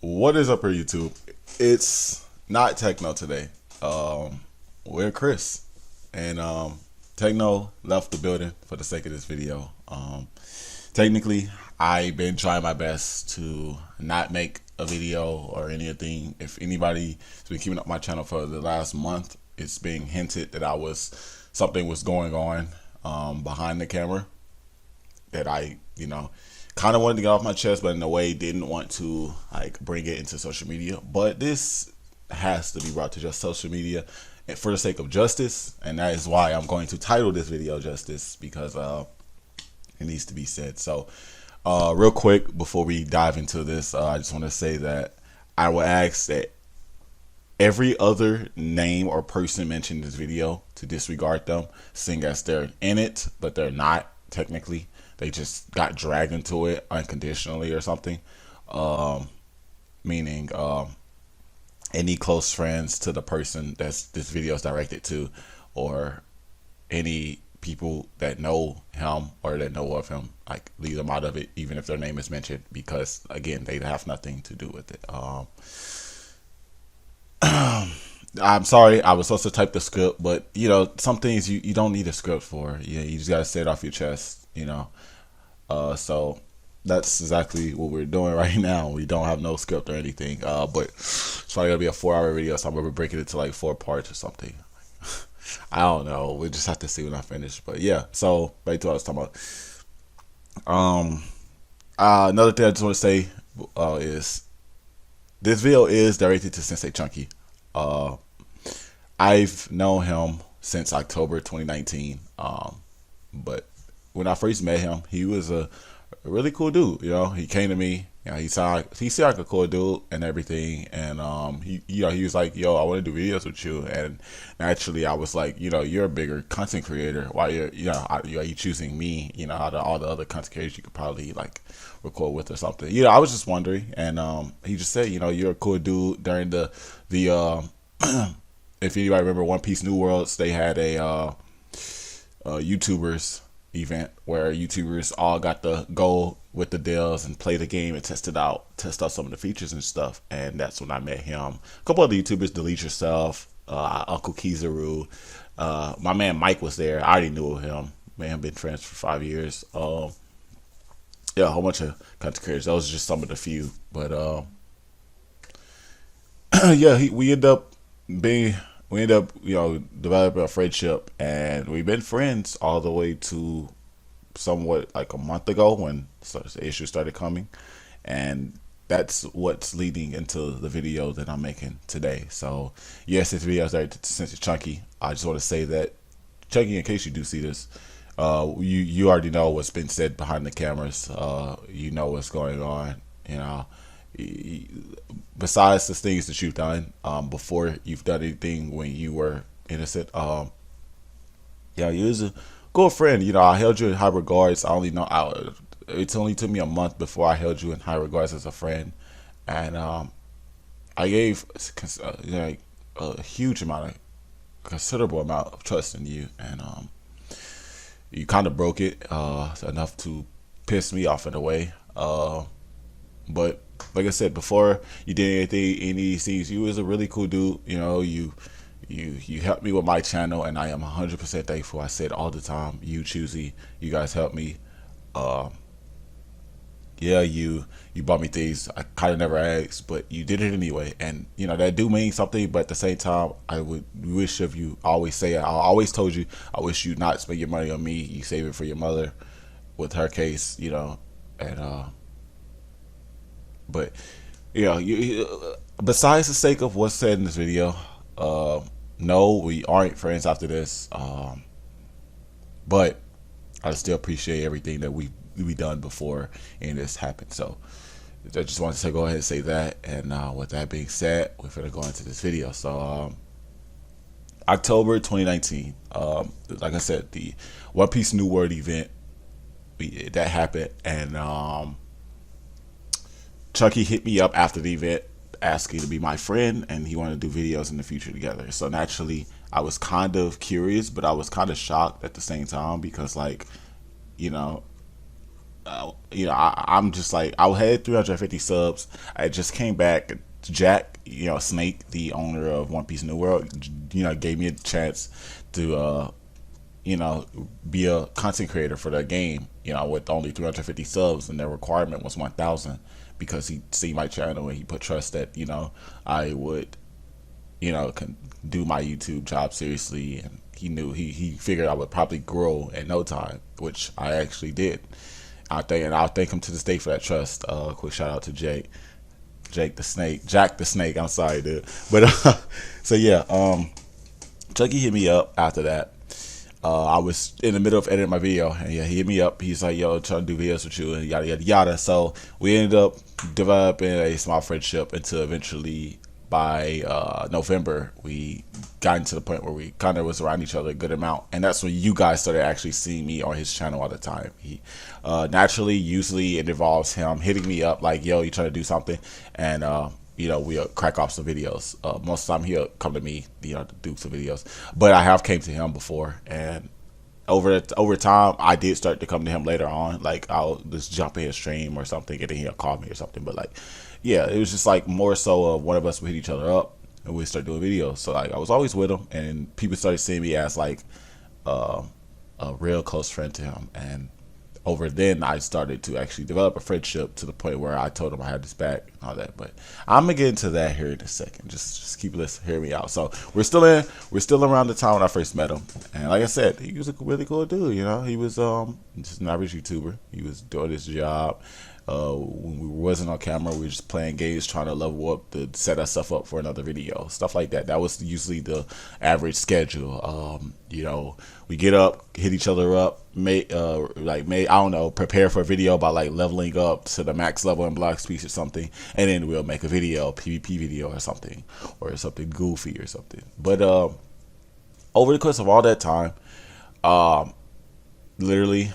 What is up here, YouTube? It's not Techno today. We're Chris, and Techno left the building for the sake of this video. Technically, I've been trying my best to not make a video or anything. If anybody's been keeping up my channel for the last month, it's being hinted that something was going on behind the camera that I kind of wanted to get off my chest, but in a way didn't want to like bring it into social media. But this has to be brought to just social media and for the sake of justice, and that is why I'm going to title this video Justice, because it needs to be said. So real quick before we dive into this, I just want to say that I will ask that every other name or person mentioned in this video to disregard them, seeing as they're in it but they're not technically. They just got dragged into it unconditionally or something. Meaning any close friends to the person that this video is directed to, or any people that know him or that know of him, like leave them out of it, even if their name is mentioned, because again, they have nothing to do with it. I'm sorry, I was supposed to type the script, but some things you don't need a script for. You just gotta say it off your chest, so that's exactly what we're doing right now. We don't have no script or anything, but it's probably gonna be a 4-hour video, so I'm gonna break it into like 4 parts or something. I don't know, we just have to see when I finish. But yeah, so back to what I was talking about. Another thing I just want to say is this video is directed to CenseiChunky. I've known him since October 2019, but when I first met him, he was a really cool dude. He came to me. He seemed like a cool dude and everything. And he was like, "Yo, I want to do videos with you." And naturally, I was like, "You're a bigger content creator. Why are you choosing me? Out of all the other content creators you could probably like record with or something." I was just wondering. And he just said, "You're a cool dude." During the if anybody remember One Piece New Worlds, they had a YouTubers event where YouTubers all got to go with the deals and play the game and test out some of the features and stuff. And that's when I met him. A couple other YouTubers, Delete Yourself, Uncle Kizaru, my man Mike was there. I already knew him. Man, been friends for 5 years. Yeah, a whole bunch of content creators. Those are just some of the few. But yeah, we end up developing a friendship, and we've been friends all the way to somewhat like a month ago when the issues started coming, and that's what's leading into the video that I'm making today. So yes, this video is directed to CenseiChunky. I just want to say that, Chunky, in case you do see this, you already know what's been said behind the cameras. You know what's going on. Besides the things that you've done before you've done anything when you were innocent, yeah, you was a good friend. I held you in high regards. It only took me a month before I held you in high regards as a friend, and I gave a considerable amount of trust in you, and you kind of broke it enough to piss me off in a way. But like I said, before you did any of these things, you was a really cool dude. You helped me with my channel, and I am 100% thankful. I said all the time, you Choosy, you guys helped me. Yeah, you bought me things I kind of never asked, but you did it anyway, and that do mean something. But at the same time, I would wish of you. I always told you, I wish you not spend your money on me. You save it for your mother, with her case, and but besides the sake of what's said in this video, no, we aren't friends after this. But I still appreciate everything that we done before and this happened. So I just wanted to go ahead and say that. And with that being said, we're gonna go into this video. So October 2019, like I said, the One Piece New World event that happened, and Chunky hit me up after the event asking to be my friend, and he wanted to do videos in the future together. So naturally, I was kind of curious, but I was kind of shocked at the same time, because like, you know, I'm just like, I had 350 subs. I just came back. Jack, you know, Snake, the owner of One Piece New World, you know, gave me a chance to, you know, be a content creator for that game, you know, with only 350 subs, and their requirement was 1,000, because he see my channel and he put trust that, you know, I would, you know, can do my YouTube job seriously, and he knew he figured I would probably grow in no time, which I actually did. I'll thank him to this day for that trust. Quick shout out to Jack the Snake. I'm sorry, dude. But so yeah, Chucky hit me up after that. I was in the middle of editing my video, and yeah, he hit me up. He's like, "Yo, trying to do videos with you," and yada yada yada. So we ended up developing a small friendship until eventually, by November, we got into the point where we kind of was around each other a good amount, and that's when you guys started actually seeing me on his channel all the time. He naturally, usually it involves him hitting me up like, "Yo, you trying to do something?" And you know, we'll crack off some videos. Most of the time he'll come to me, you know, to do some videos, but I have came to him before, and over time I did start to come to him later on. Like, I'll just jump in his stream or something, and then he'll call me or something. But like, yeah, it was just like more so of one of us would hit each other up and we start doing videos. So like, I was always with him, and people started seeing me as like a real close friend to him. And over then I started to actually develop a friendship to the point where I told him I had his back and all that. But I'm gonna get into that here in a second. Just keep listening, hear me out. So we're still around the time when I first met him, and like I said, he was a really cool dude. You know, he was just an average YouTuber. He was doing his job. When we wasn't on camera, we were just playing games, trying to level up to set ourselves up for another video, stuff like that. That was usually the average schedule. You know, we get up, hit each other up, I don't know, prepare for a video by like leveling up to the max level in block speed or something, and then we'll make a video, PvP video or something goofy or something. But over the course of all that time, literally,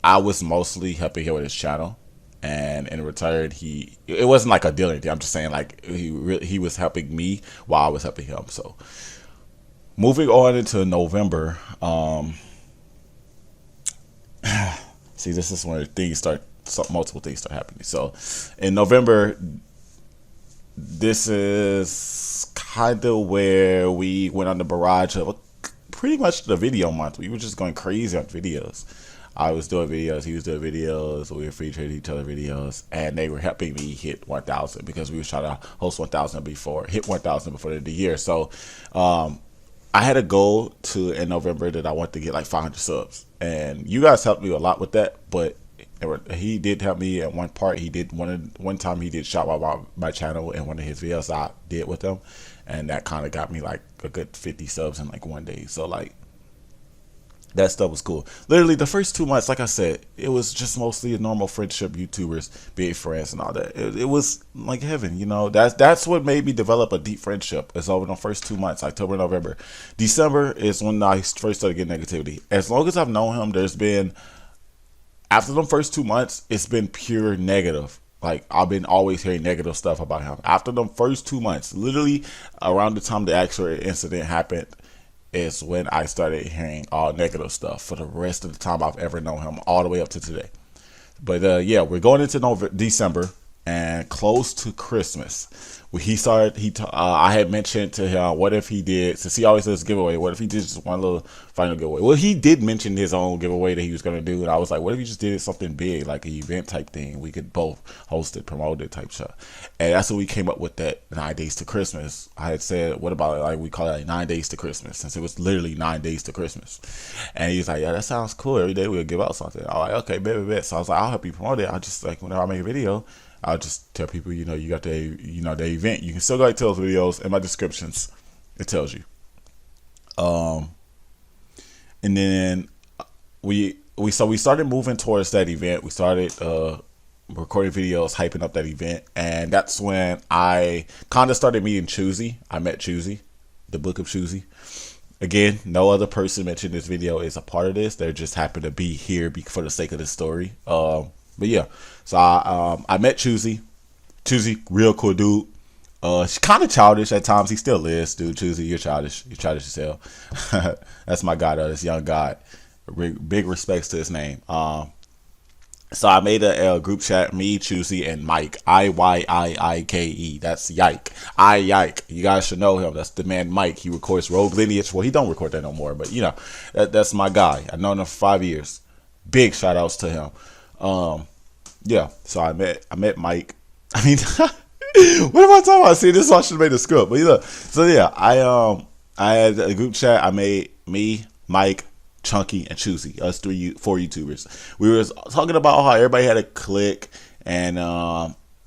I was mostly helping him with his channel, and in return, it wasn't like a deal or anything. I'm just saying, like, he was helping me while I was helping him. So moving on into November, see, this is when multiple things start happening. So in November, this is kind of where we went on the barrage of pretty much the video month. We were just going crazy on videos. I was doing videos, he was doing videos, we were featuring each other videos, and they were helping me hit 1,000, because we were trying to host 1,000 hit 1,000 before the end of the year. So I had a goal in November that I wanted to get like 500 subs, and you guys helped me a lot with that. But he did help me at one part. He did one time he did shout out my channel in one of his videos I did with him, and that kind of got me like a good 50 subs in like one day. So like, that stuff was cool. Literally the first 2 months, like I said, it was just mostly a normal friendship, YouTubers, being friends and all that. It was like heaven, you know. That's what made me develop a deep friendship. It's over the first 2 months, October, November. December is when I first started getting negativity. As long as I've known him, after the first 2 months, it's been pure negative. Like, I've been always hearing negative stuff about him. After the first 2 months, literally around the time the actual incident happened, is when I started hearing all negative stuff for the rest of the time I've ever known him, all the way up to today. But yeah, we're going into December and close to Christmas. I had mentioned to him, what if he did, since he always does giveaway, what if he did just one little final giveaway? Well, he did mention his own giveaway that he was going to do, and I was like, what if he just did something big, like an event type thing? We could both host it, promote it type stuff. And that's what we came up with, that 9 days to Christmas. I had said, what about like we call it like 9 days to Christmas, since it was literally 9 days to Christmas. And he's like, yeah, that sounds cool. Every day we'll give out something. I was like, okay, bet. So I was like, I'll help you promote it. I'll just, like, whenever I make a video, I'll just tell people, you know, you got the event. You can still go to those videos in my descriptions. It tells you. And then we started moving towards that event. We started recording videos, hyping up that event, and that's when I kind of started meeting Choosy. I met Choosy, the Book of Choosy. Again, no other person mentioned this video is a part of this. They just happen to be here for the sake of the story. But yeah, so I met Choosy. Choosy, real cool dude. She's kind of childish at times. He still is, dude. Choosy, you're childish. You're childish as hell. That's my guy, though. This young guy. Big respects to his name. So I made a group chat, me, Choosy, and Mike. Iyike. That's Yike. Yike. You guys should know him. That's the man Mike. He records Rogue Lineage. Well, he don't record that no more, but you know, that's my guy. I've known him for 5 years. Big shout outs to him. Yeah. So I met Mike. I mean, what am I talking about? See, this I should have made a script. But look, so yeah, I had a group chat. I made me, Mike, Chunky, and Choosy, us 4 YouTubers. We were talking about how everybody had a clique, and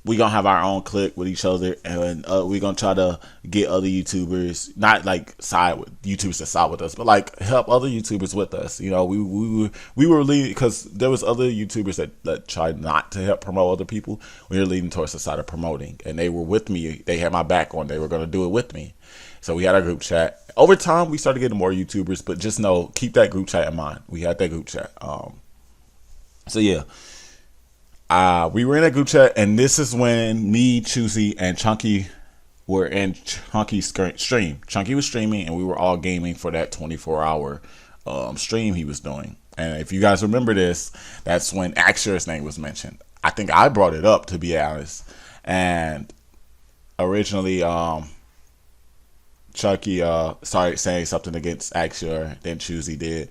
we gonna have our own clique with each other, and we gonna try to get other YouTubers, not like side with YouTubers that side with us, but like help other YouTubers with us. You know, we were leaning, because there was other YouTubers that tried not to help promote other people. We were leaning towards the side of promoting, and they were with me. They had my back on. They were gonna do it with me. So we had our group chat. Over time, we started getting more YouTubers, but just know, keep that group chat in mind. We had that group chat. So yeah, we were in a group chat, and this is when me, Choosy, and Chunky were in Chunky's stream. Chunky was streaming, and we were all gaming for that 24-hour stream he was doing. And if you guys remember this, that's when Axer's name was mentioned. I think I brought it up, to be honest. And originally, Chunky started saying something against Axer, then Choosy did,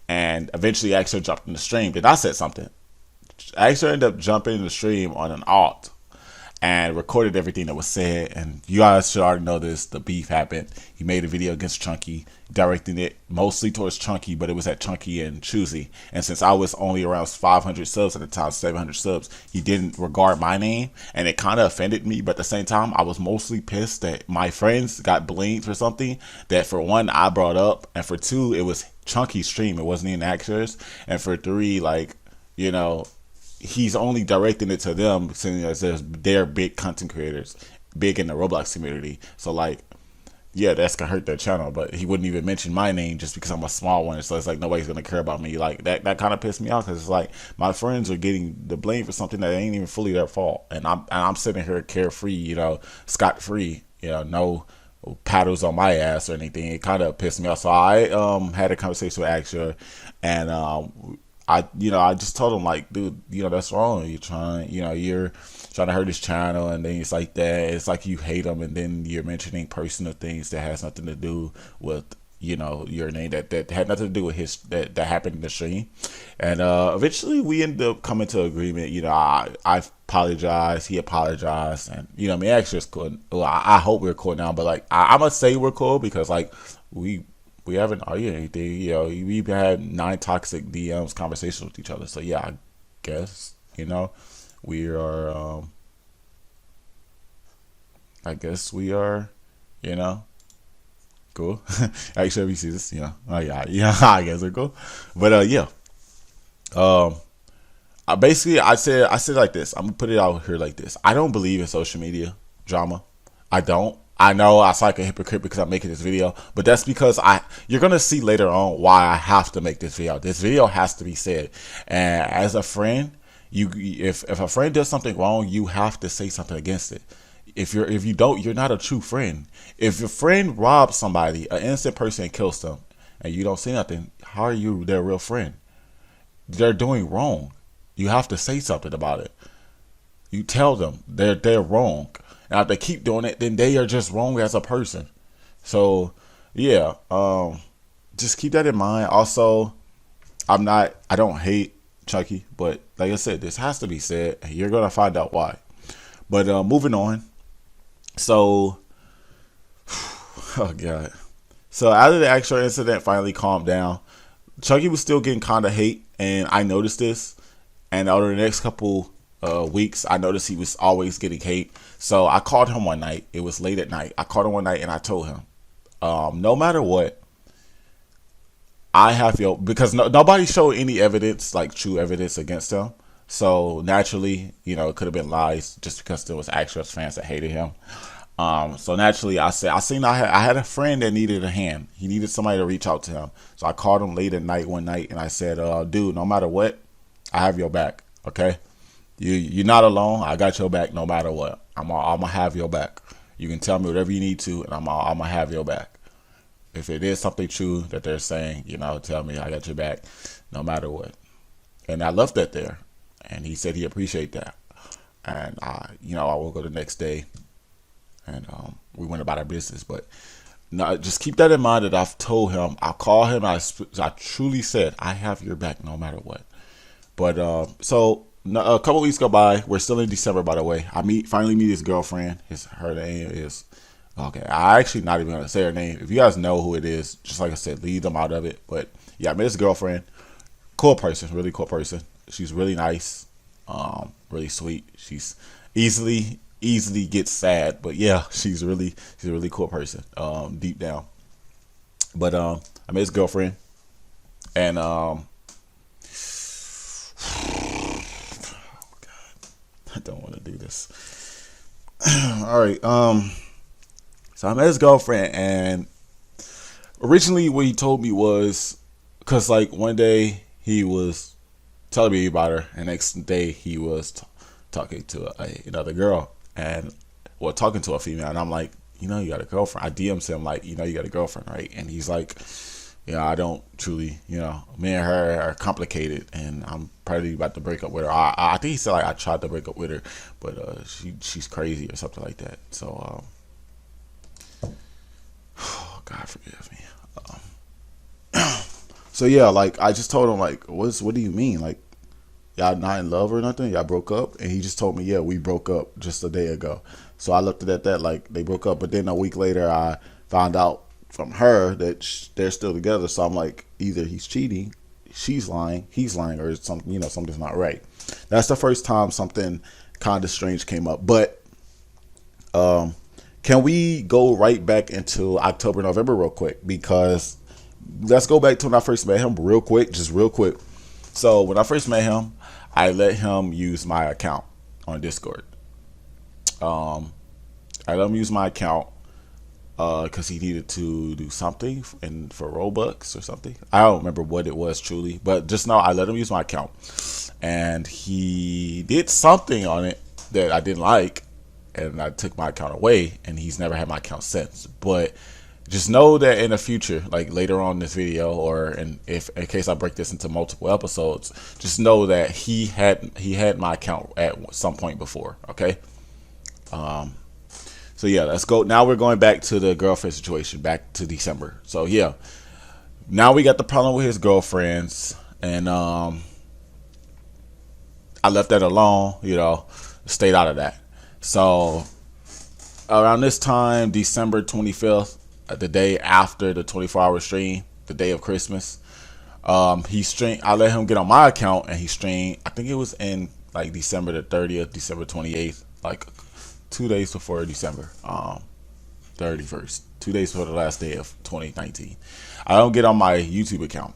and eventually Axer jumped in the stream. Then I said something. Axer ended up jumping in the stream on an alt and recorded everything that was said. And you guys should already know this. The beef happened. He made a video against Chunky, directing it mostly towards Chunky, but it was at Chunky and Choosy. And since I was only around 500 subs at the time, 700 subs, he didn't regard my name, and it kind of offended me. But at the same time, I was mostly pissed that my friends got blamed for something that, for one, I brought up, and for two, it was Chunky's stream. It wasn't even Axer's. And for three, like, you know, he's only directing it to them, seeing as they're big content creators, big in the Roblox community. So like, yeah, that's gonna hurt their channel, but he wouldn't even mention my name just because I'm a small one. So it's like nobody's gonna care about me. Like that kind of pissed me off, because it's like my friends are getting the blame for something that ain't even fully their fault, and I'm sitting here carefree, you know, scot free, you know, no paddles on my ass or anything. It kind of pissed me off. So I had a conversation with Axer, and I just told him, like, dude, you know, that's wrong. You're trying to hurt his channel, and then it's like that. It's like you hate him, and then you're mentioning personal things that has nothing to do with, you know, your name, that had nothing to do with his, that happened in the stream. And eventually we ended up coming to agreement. You know, I apologized, he apologized, and, you know, me actually is cool. Well, I hope we're cool now, but like I must say we're cool, because like we haven't argued anything. You know, we've had 9 toxic DMs, conversations with each other. So yeah, I guess, you know, we are, I guess we are, you know, cool. Actually, if you see this, you know, oh yeah, I guess we're cool. But yeah, I said like this. I'm gonna put it out here like this. I don't believe in social media drama. I don't. I know I sound like a hypocrite because I'm making this video, but that's because you're gonna see later on why I have to make this video. This video has to be said, and as a friend, if a friend does something wrong, you have to say something against it. If you don't, you're not a true friend. If your friend robs somebody, an innocent person, and kills them, and you don't say nothing, how are you their real friend? They're doing wrong. You have to say something about it. You tell them they're wrong. And if they keep doing it, then they are just wrong as a person. So yeah, just keep that in mind. Also, I don't hate Chunky, but like I said, this has to be said. You're gonna find out why. But moving on. So, oh god. So after the actual incident finally calmed down, Chunky was still getting kind of hate, and I noticed this. And over the next couple weeks, I noticed he was always getting hate. So I called him one night. It was late at night. I called him one night and I told him, no matter what, I have your, because nobody showed any evidence, like true evidence against him. So naturally, you know, it could have been lies just because there was actual fans that hated him. So naturally, I had a friend that needed a hand. He needed somebody to reach out to him. So I called him late at night one night and I said, dude, no matter what, I have your back. Okay. You're not alone. I got your back no matter what. I'm gonna have your back. You can tell me whatever you need to, and I'm gonna have your back. if it is something true that they're saying, you know, tell me, I got your back no matter what. And I left that there. And he said he appreciate that. And you know, I woke up the next day and we went about our business. But no, just keep that in mind that I've told him, I call him, I truly said, I have your back no matter what. But so a couple weeks go by. We're still in December, by the way. I finally meet his girlfriend. Her name is, okay, I actually not even gonna say her name. If you guys know who it is, just like I said, leave them out of it. But yeah, I met his girlfriend. Cool person, really cool person. She's really nice, really sweet. She's easily gets sad, but yeah, she's a really cool person, deep down. But I met his girlfriend, and oh God, I don't want to do this. All right, so I met his girlfriend, and originally what he told me was, because like one day he was telling me about her, and next day he was talking to another girl, and talking to a female, and I'm like, you know, you got a girlfriend. I DM'd him like, you know, you got a girlfriend, right? And he's like, you know, I don't truly, you know, me and her are complicated, and I'm probably about to break up with her. I think he said like I tried to break up with her, but she's crazy or something like that. So oh, God forgive me. So yeah, like I just told him like, what do you mean? Like, y'all not in love or nothing? Y'all broke up? And he just told me, yeah, we broke up just a day ago. So I looked at that like they broke up, but then a week later I found out from her that they're still together. So I'm like, either he's cheating, she's lying, he's lying, or something, you know, something's not right. That's the first time something kind of strange came up. But can we go right back into October, November real quick? Because let's go back to when I first met him real quick, just real quick. So when I first met him, I let him use my account on Discord. I let him use my account because he needed to do something for Robux or something. I don't remember what it was truly, but just know I let him use my account, and he did something on it that I didn't like, and I took my account away, and he's never had my account since. But just know that in the future, like later on in this video, or in case I break this into multiple episodes, just know that he had my account at some point before. Okay. So yeah, let's go. Now we're going back to the girlfriend situation, back to December. So yeah, now we got the problem with his girlfriends, and I left that alone. You know, stayed out of that. So around this time, December 25th. The day after the 24-hour stream, the day of Christmas, he streamed. I let him get on my account, and he streamed. I think it was in like December the 30th, December 28th, like 2 days before December 31st, 2 days before the last day of 2019. I don't get on my YouTube account.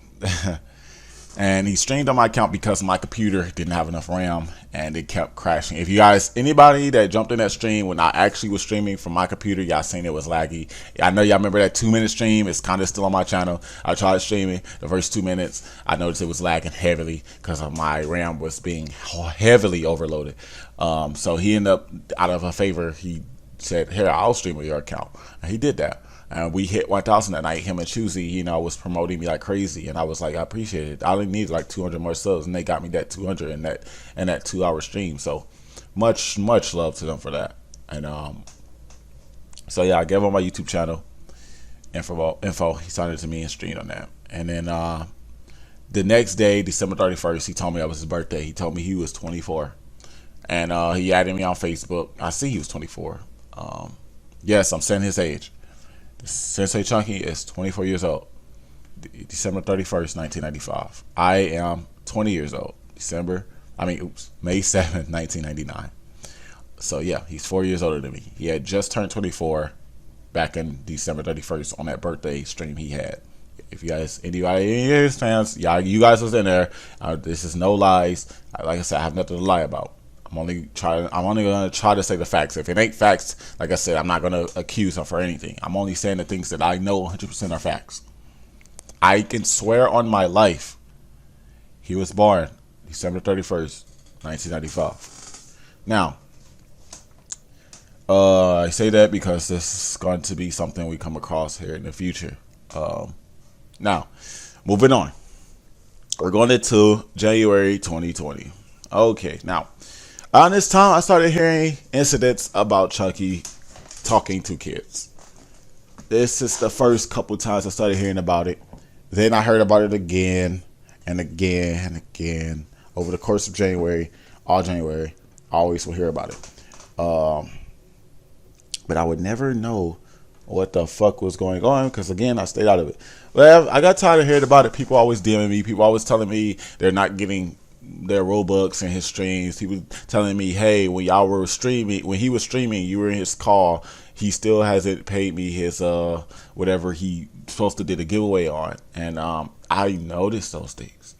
And he streamed on my account because my computer didn't have enough RAM and it kept crashing. If you guys, anybody that jumped in that stream when I actually was streaming from my computer, y'all seen it was laggy. I know y'all remember that 2-minute stream. It's kind of still on my channel. I tried streaming the first 2 minutes. I noticed it was lagging heavily because of my RAM was being heavily overloaded. So he ended up, out of a favor, he said, here, I'll stream with your account. And he did that. And we hit 1,000 that night. Him and Choosy, you know, was promoting me like crazy, and I was like, I appreciate it. I only need like 200 more subs, and they got me that 200 in that 2-hour stream. So much love to them for that. And so yeah, I gave him my YouTube channel info. He signed it to me and streamed on that. And then the next day, December 31st, he told me it was his birthday. He told me he was 24, and he added me on Facebook. I see he was 24. Yes, I'm saying his age. SenseiChunky is 24 years old. December 31st, 1995. I am 20 years old. May 7th, 1999. So yeah, he's 4 years older than me. He had just turned 24 back in December 31st on that birthday stream he had. If you guys, anybody, any of his fans, you guys was in there. This is no lies. Like I said, I have nothing to lie about. I'm only gonna try to say the facts. If it ain't facts, like I said, I'm not gonna accuse him for anything. I'm only saying the things that I know 100% are facts. I can swear on my life, he was born December 31st, 1995. Now, I say that because this is going to be something we come across here in the future. Now, moving on. We're going into January 2020. Okay, now, around this time, I started hearing incidents about Chunky talking to kids. This is the first couple times I started hearing about it. Then I heard about it again and again and again over the course of January, all January. I always will hear about it. But I would never know what the fuck was going on because, again, I stayed out of it. Well, I got tired of hearing about it. People always DMing me. People always telling me they're not getting their Robux in his streams. People telling me, hey, when y'all were streaming, when he was streaming, you were in his call. He still hasn't paid me his whatever he supposed to did a giveaway on. And I noticed those things.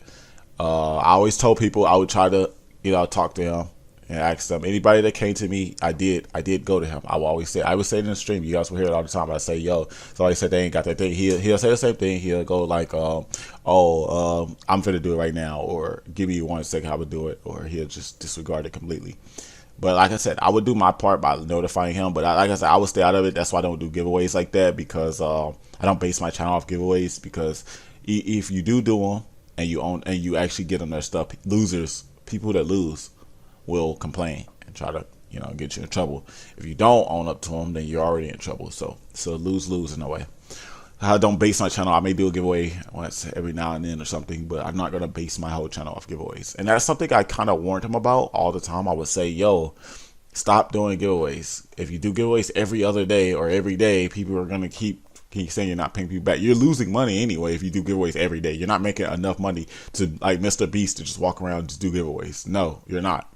I always told people I would try to, talk to him and ask them. Anybody that came to me, I did go to him. I would say it in the stream. You guys will hear it all the time. I say, yo, somebody said they ain't got that thing. He'll say the same thing. He'll go like, I'm finna do it right now, or give me 1 second, I would do it, or he'll just disregard it completely. But like I said, I would do my part by notifying him. But like I said, I would stay out of it. That's why I don't do giveaways like that, because I don't base my channel off giveaways. Because if you do them and you actually get them their stuff, people that lose will complain and try to get you in trouble. If you don't own up to them, then you're already in trouble. So lose in a way. I don't base my channel. I may do a giveaway once every now and then or something, but I'm not gonna base my whole channel off giveaways. And that's something I kind of warned him about all the time. I would say, yo, stop doing giveaways. If you do giveaways every other day or every day, people are gonna keep saying you're not paying people back. You're losing money anyway if you do giveaways every day. You're not making enough money to, like Mr. Beast, to just walk around and just do giveaways. No, you're not.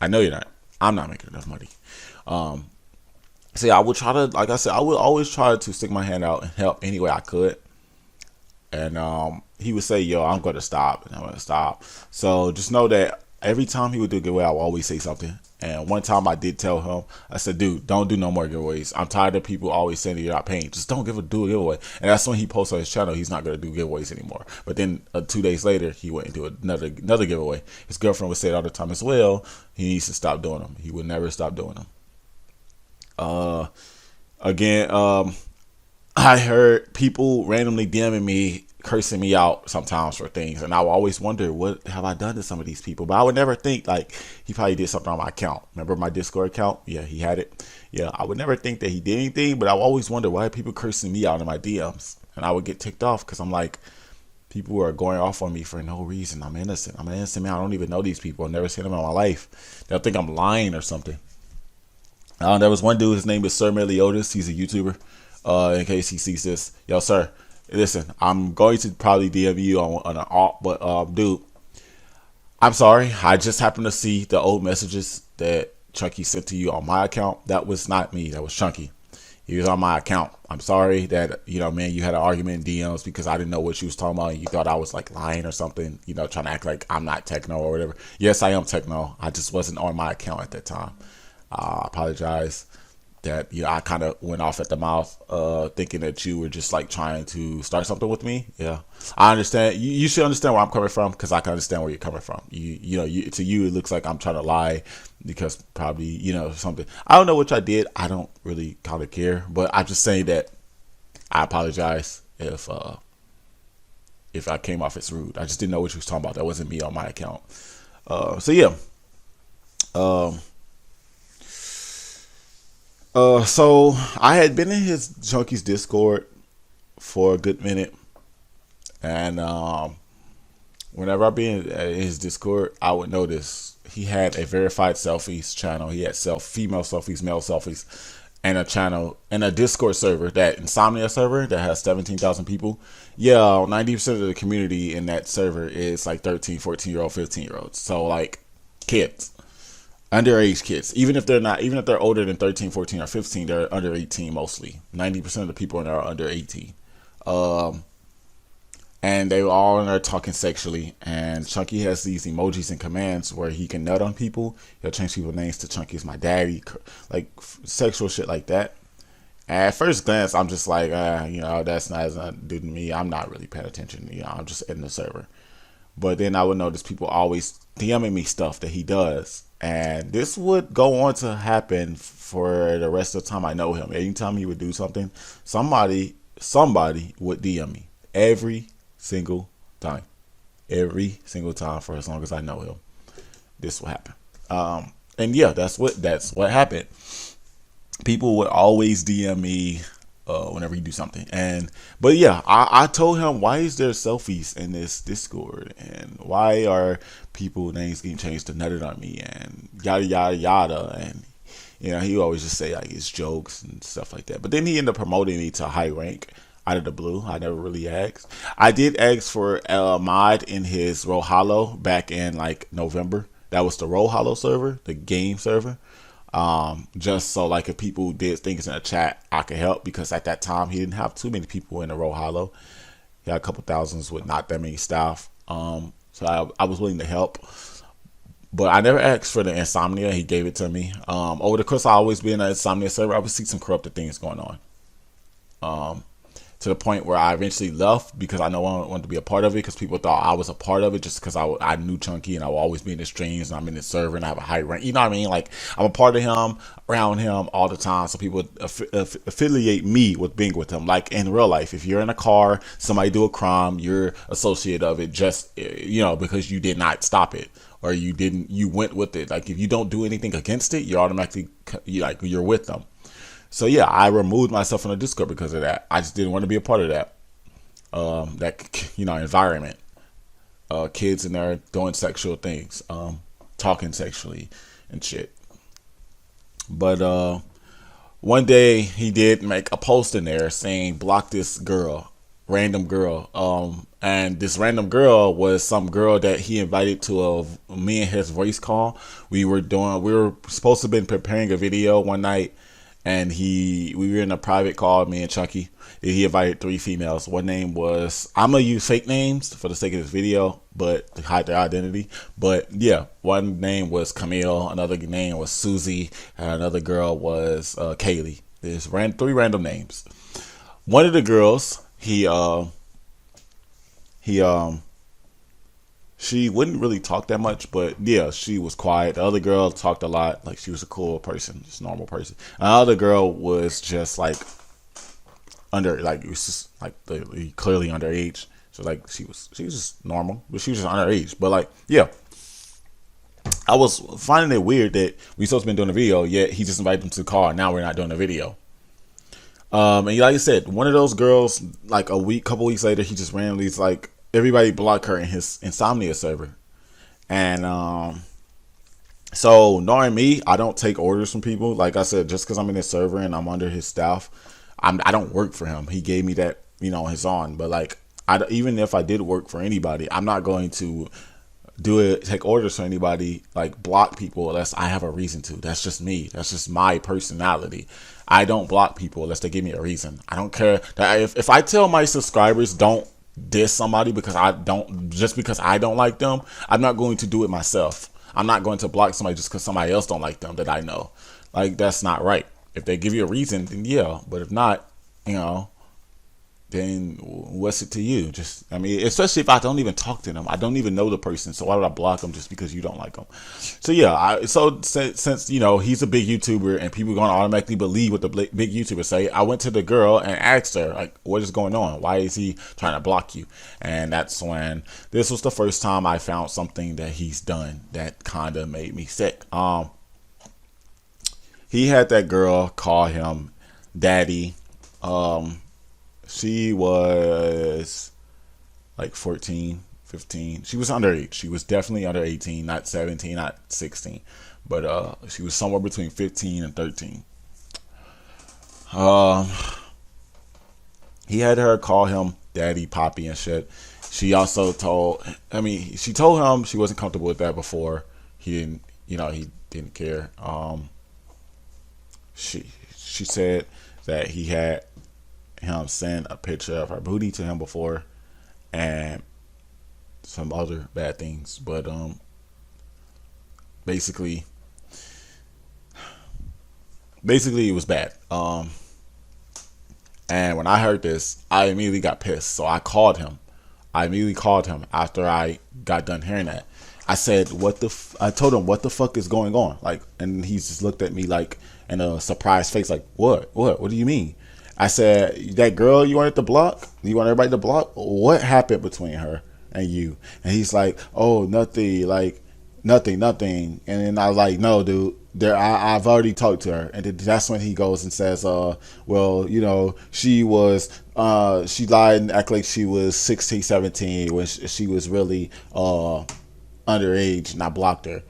I know you're not. I'm not making enough money. See, I would try to, like I said, I would always try to stick my hand out and help any way I could. And he would say, yo, I'm going to stop. And I'm going to stop. So just know that every time he would do a giveaway, I would always say something. And one time I did tell him, I said, dude, don't do no more giveaways. I'm tired of people always saying that you're not paying. Just don't do a giveaway. And that's when he posts on his channel, he's not going to do giveaways anymore. But then 2 days later, he went and do another giveaway. His girlfriend would say it all the time as well. He needs to stop doing them. He would never stop doing them. Again, I heard people randomly DMing me, cursing me out sometimes for things, and I would always wonder, what have I done to some of these people? But I would never think like he probably did something on my account. Remember my Discord account? Yeah, he had it. Yeah, I would never think that he did anything, but I would always wonder why people cursing me out in my DMs, and I would get ticked off because I'm like, people are going off on me for no reason. I'm innocent. I'm an innocent man. I don't even know these people. I've never seen them in my life. They'll think I'm lying or something. There was one dude, his name is Sir Meliodas. He's a YouTuber. In case he sees this, yo, sir, listen, I'm going to probably DM you on an alt, but dude, I'm sorry. I just happened to see the old messages that Chunky sent to you on my account. That was not me. That was Chunky. He was on my account. I'm sorry that, man, you had an argument in DMs because I didn't know what you was talking about and you thought I was like lying or something, trying to act like I'm not techno or whatever. Yes, I am techno. I just wasn't on my account at that time. I apologize that I kind of went off at the mouth, thinking that you were just like trying to start something with me. Yeah, I understand. You should understand where I'm coming from, because I can understand where you're coming from. To you it looks like I'm trying to lie because probably something. I don't know which I did. I don't really kind of care, but I'm just saying that I apologize if I came off as rude. I just didn't know what you was talking about. That wasn't me on my account. So yeah. So I had been in his Chunky's Discord for a good minute, and whenever I be in his Discord, I would notice he had a verified selfies channel. He had female selfies, male selfies, and a channel and a Discord server, that Insomnia server that has 17,000 people. Yeah, 90% of the community in that server is like 13, 14-year-old, 15-year-olds. So like kids. Underage kids, even if they're older than 13, 14, or 15, they're under 18 mostly. 90% of the people in there are under 18. And they were all in there talking sexually. And Chunky has these emojis and commands where he can nut on people. He'll change people's names to Chunky's my daddy, like sexual shit like that. And at first glance, I'm just like, that's not as nothing to do to me. I'm not really paying attention. I'm just in the server. But then I would notice people always DMing me stuff that he does. And this would go on to happen for the rest of the time I know him. Anytime he would do something, somebody somebody would DM me every single time. Every single time for as long as I know him. This will happen. And yeah, that's what happened. People would always DM me whenever you do something. But yeah, I told him, why is there selfies in this Discord, and why are people names getting changed to Nutted on me, and yada yada yada. And he always just say like it's jokes and stuff like that. But then he ended up promoting me to high rank out of the blue. I never really asked. I did ask for a mod in his Roll Hollow back in like November. That was the Roll Hollow server, the game server. Just so like if people did things in the chat, I could help, because at that time he didn't have too many people in the Roll Hollow. He had a couple thousands with not that many staff. So I was willing to help, but I never asked for the Insomnia. He gave it to me. Over the course, I always been in an Insomnia server. I would see some corrupted things going on. To the point where I eventually left, because I know I wanted to be a part of it, because people thought I was a part of it just because I knew Chunky and I would always be in the streams and I'm in the server and I have a high rank. You know what I mean? Like, I'm a part of him, around him all the time. So people would affiliate me with being with him. Like in real life, if you're in a car, somebody do a crime, you're associate of it just, because you did not stop it, or you went with it. Like if you don't do anything against it, you're automatically, you're with them. So yeah, I removed myself from the Discord because of that. I just didn't want to be a part of that, environment. Kids in there doing sexual things, talking sexually and shit. But one day he did make a post in there saying, block this girl, random girl. And this random girl was some girl that he invited to me and his voice call. We were supposed to have been preparing a video one night. And we were in a private call, me and Chunky. He invited 3 females. One name was, I'm going to use fake names for the sake of this video, but to hide their identity. But yeah, one name was Camille, another name was Susie, and another girl was Kaylee. There's 3 random names. One of the girls, she wouldn't really talk that much, but yeah, she was quiet. The other girl talked a lot, like she was a cool person, just a normal person. Another girl was just like it was just like clearly underage. So like she was just normal, but she was just underage. But like, yeah, I was finding it weird that we supposed to been doing a video, yet he just invited them to the car, and now we're not doing a video. And like I said, one of those girls, like couple weeks later, he just randomly like, everybody blocked her in his Insomnia server. And so knowing me, I don't take orders from people. Like I said, just because I'm in his server and I'm under his staff, I don't work for him. He gave me that, his on. But like, even if I did work for anybody, I'm not going to take orders from anybody, like block people unless I have a reason to. That's just me. That's just my personality. I don't block people unless they give me a reason. I don't care that if I tell my subscribers don't diss somebody because I don't like them, I'm not going to do it myself. I'm not going to block somebody just because somebody else don't like them that I know. Like, that's not right. If they give you a reason, then yeah. But if not, then what's it to you? Especially if I don't even talk to them, I don't even know the person, so why would I block them just because you don't like them? So yeah, since he's a big YouTuber and people are going to automatically believe what the big YouTubers say, I went to the girl and asked her, like, what is going on? Why is he trying to block you? And that's when this was the first time I found something that he's done that kind of made me sick. He had that girl call him daddy. She was like 14, 15. She was underage. She was definitely under 18, not 17, not 16. But she was somewhere between 15 and 13. He had her call him daddy, poppy, and shit. She also told him she wasn't comfortable with that before. He didn't care. She said that he had him send a picture of her booty to him before, and some other bad things. But basically it was bad. And when I heard this, I immediately got pissed. So I called him. I immediately called him after I got done hearing that. I said, I told him, what the fuck is going on? Like, and he just looked at me like in a surprised face, like, what do you mean? I said, that girl you wanted to block, you want everybody to block, what happened between her and you? And he's like, oh, nothing, like nothing. And then I was like, no, dude, I've already talked to her. And then that's when he goes and says, well, you know, she lied and act like she was 16, 17 when she was really underage, and I blocked her.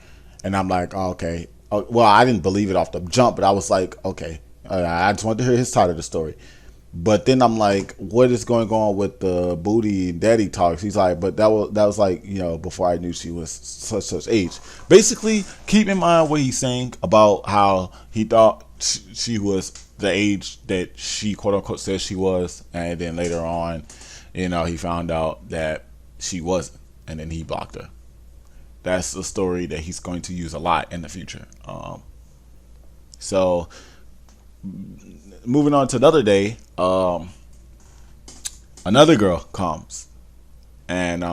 And I'm like, oh, okay. Well, I didn't believe it off the jump, but I was like, okay. I just wanted to hear his side of the story. But then I'm like, what is going on with the booty and daddy talks? He's like, but that was like, you know, before I knew she was such age. Basically, keep in mind what he's saying about how he thought she was the age that she quote unquote says she was, and then later on, you know, he found out that she wasn't, and then he blocked her. That's a story that he's going to use a lot in the future. So moving on to another day, another girl comes, and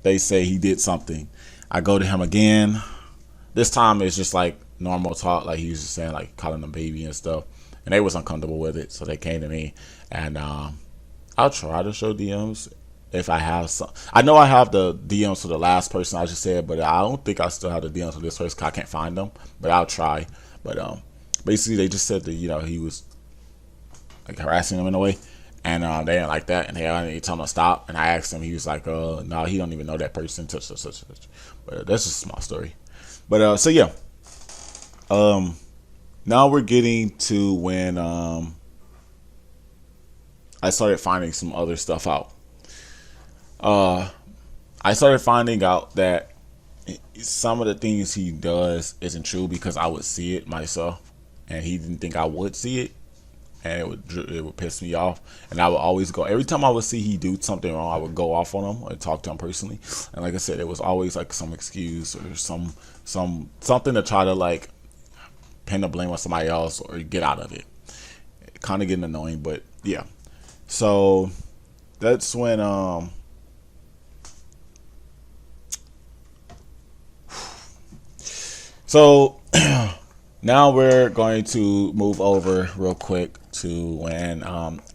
they say he did something. I go to him again. This time it's just like normal talk, like he was just saying, like calling them baby and stuff, and they was uncomfortable with it, so they came to me, and I'll try to show DMs if I have some. I know I have the DMs for the last person I just said, but I don't think I still have the DMs for this person 'cause I can't find them, but I'll try. But basically they just said that, you know, he was like harassing them in a way, and they didn't like that, and they told him to stop. And I asked him, he was like, no, he don't even know that person, such. But that's just a small story. But so yeah, now we're getting to when I started finding some other stuff out. I started finding out that some of the things he does isn't true because I would see it myself, and he didn't think I would see it, and it would piss me off. And I would always go, every time I would see he do something wrong, I would go off on him or talk to him personally. And like I said, it was always like some excuse or something to try to like pin the blame on somebody else or get out of it. Kind of getting annoying, but yeah. So that's when so now we're going to move over real quick to when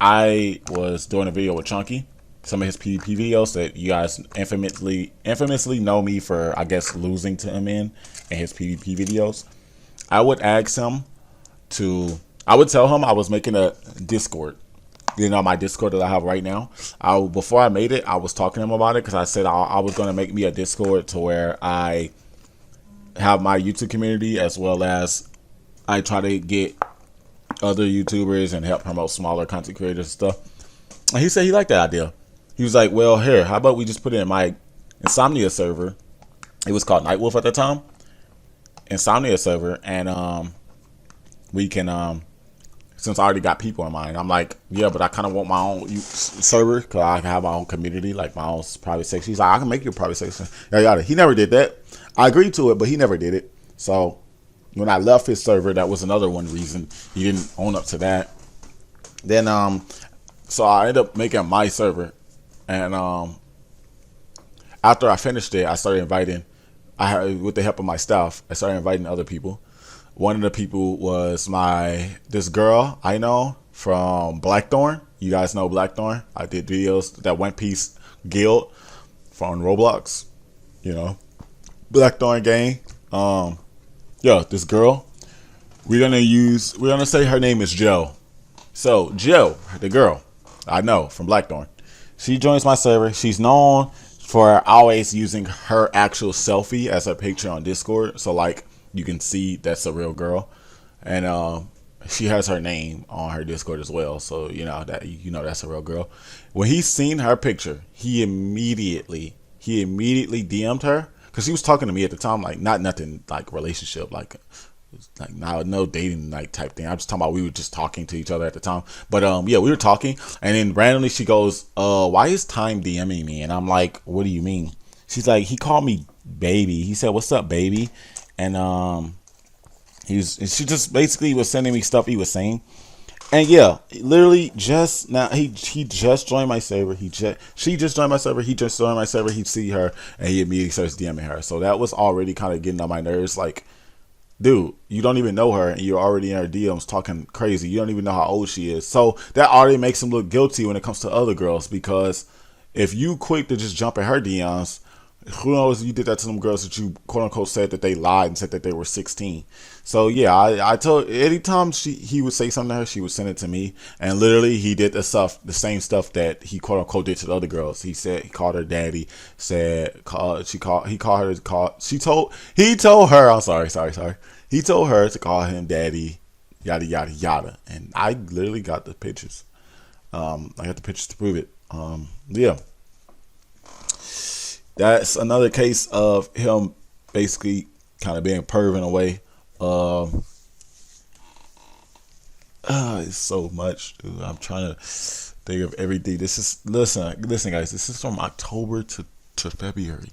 I was doing a video with Chunky, some of his PvP videos that you guys infamously know me for, I guess, losing to him in his PvP videos. I would ask him I would tell him I was making a Discord. You know, my Discord that I have right now. Before I made it, I was talking to him about it because I said I was going to make me a Discord to where I have my YouTube community as well as I try to get other YouTubers and help promote smaller content creators and stuff. And he said he liked that idea. He was like, well, here, how about we just put it in my Insomnia server? It was called Nightwolf at the time. Insomnia server. And we can, since I already got people in mind, I'm like, yeah, but I kind of want my own server because I can have my own community, like my own private section. He's like, I can make you a private section. Yada. He never did that. I agreed to it, but he never did it. So when I left his server, that was another one reason he didn't own up to that. Then so I ended up making my server, and after I finished it, I started inviting. With the help of my staff, I started inviting other people. One of the people was this girl I know from Blackthorn. You guys know Blackthorn. I did videos, that One Piece guild from Roblox. You know, Blackthorn gang. Yeah, this girl. We're gonna say her name is Joe. So Joe, the girl I know from Blackthorn, she joins my server. She's known for always using her actual selfie as her picture on Discord. So like you can see that's a real girl, and she has her name on her Discord as well. So you know that's a real girl. When he seen her picture, he immediately DM'd her because she was talking to me at the time, like nothing like relationship, like no dating like type thing. I'm just talking about we were just talking to each other at the time. But yeah, we were talking, and then randomly she goes, why is Time DMing me? And I'm like, what do you mean? She's like, he called me baby. He said, what's up, baby? And she just basically was sending me stuff he was saying. And yeah, literally just now he just joined my server. She just joined my server. He just joined my server. He'd see her and he immediately starts DMing her. So that was already kind of getting on my nerves. Like, dude, you don't even know her and you're already in her DMs talking crazy. You don't even know how old she is. So that already makes him look guilty when it comes to other girls, because if you quick to just jump in her DMs, who knows, you did that to them girls that you quote unquote said that they lied and said that they were 16. So yeah, I told, anytime he would say something to her, she would send it to me, and literally he did the same stuff that he quote unquote did to the other girls. He called her daddy, he told her, I'm sorry. He told her to call him daddy, yada yada yada, and I literally got the pictures. I got the pictures to prove it. Yeah. That's another case of him basically kind of being perv in a way. It's so much, dude. I'm trying to think of everything. This is, listen guys, this is from October to February.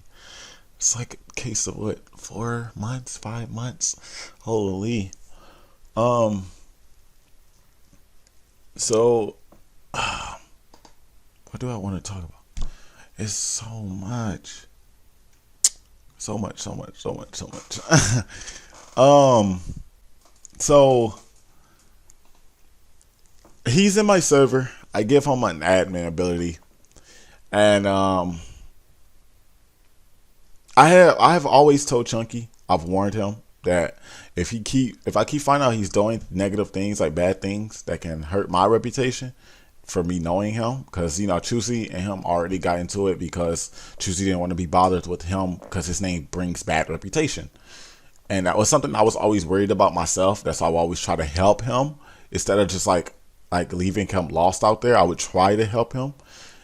It's like a case of what, 4 months, 5 months? Holy. So what do I want to talk about? It's so much. So he's in my server. I give him an admin ability, and I have always told Chunky, I've warned him that if I keep finding out he's doing negative things, like bad things that can hurt my reputation, for me knowing him, because you know Chusey and him already got into it because Chusey didn't want to be bothered with him because his name brings bad reputation, and that was something I was always worried about myself. That's why I always try to help him instead of just like leaving him lost out there. I would try to help him.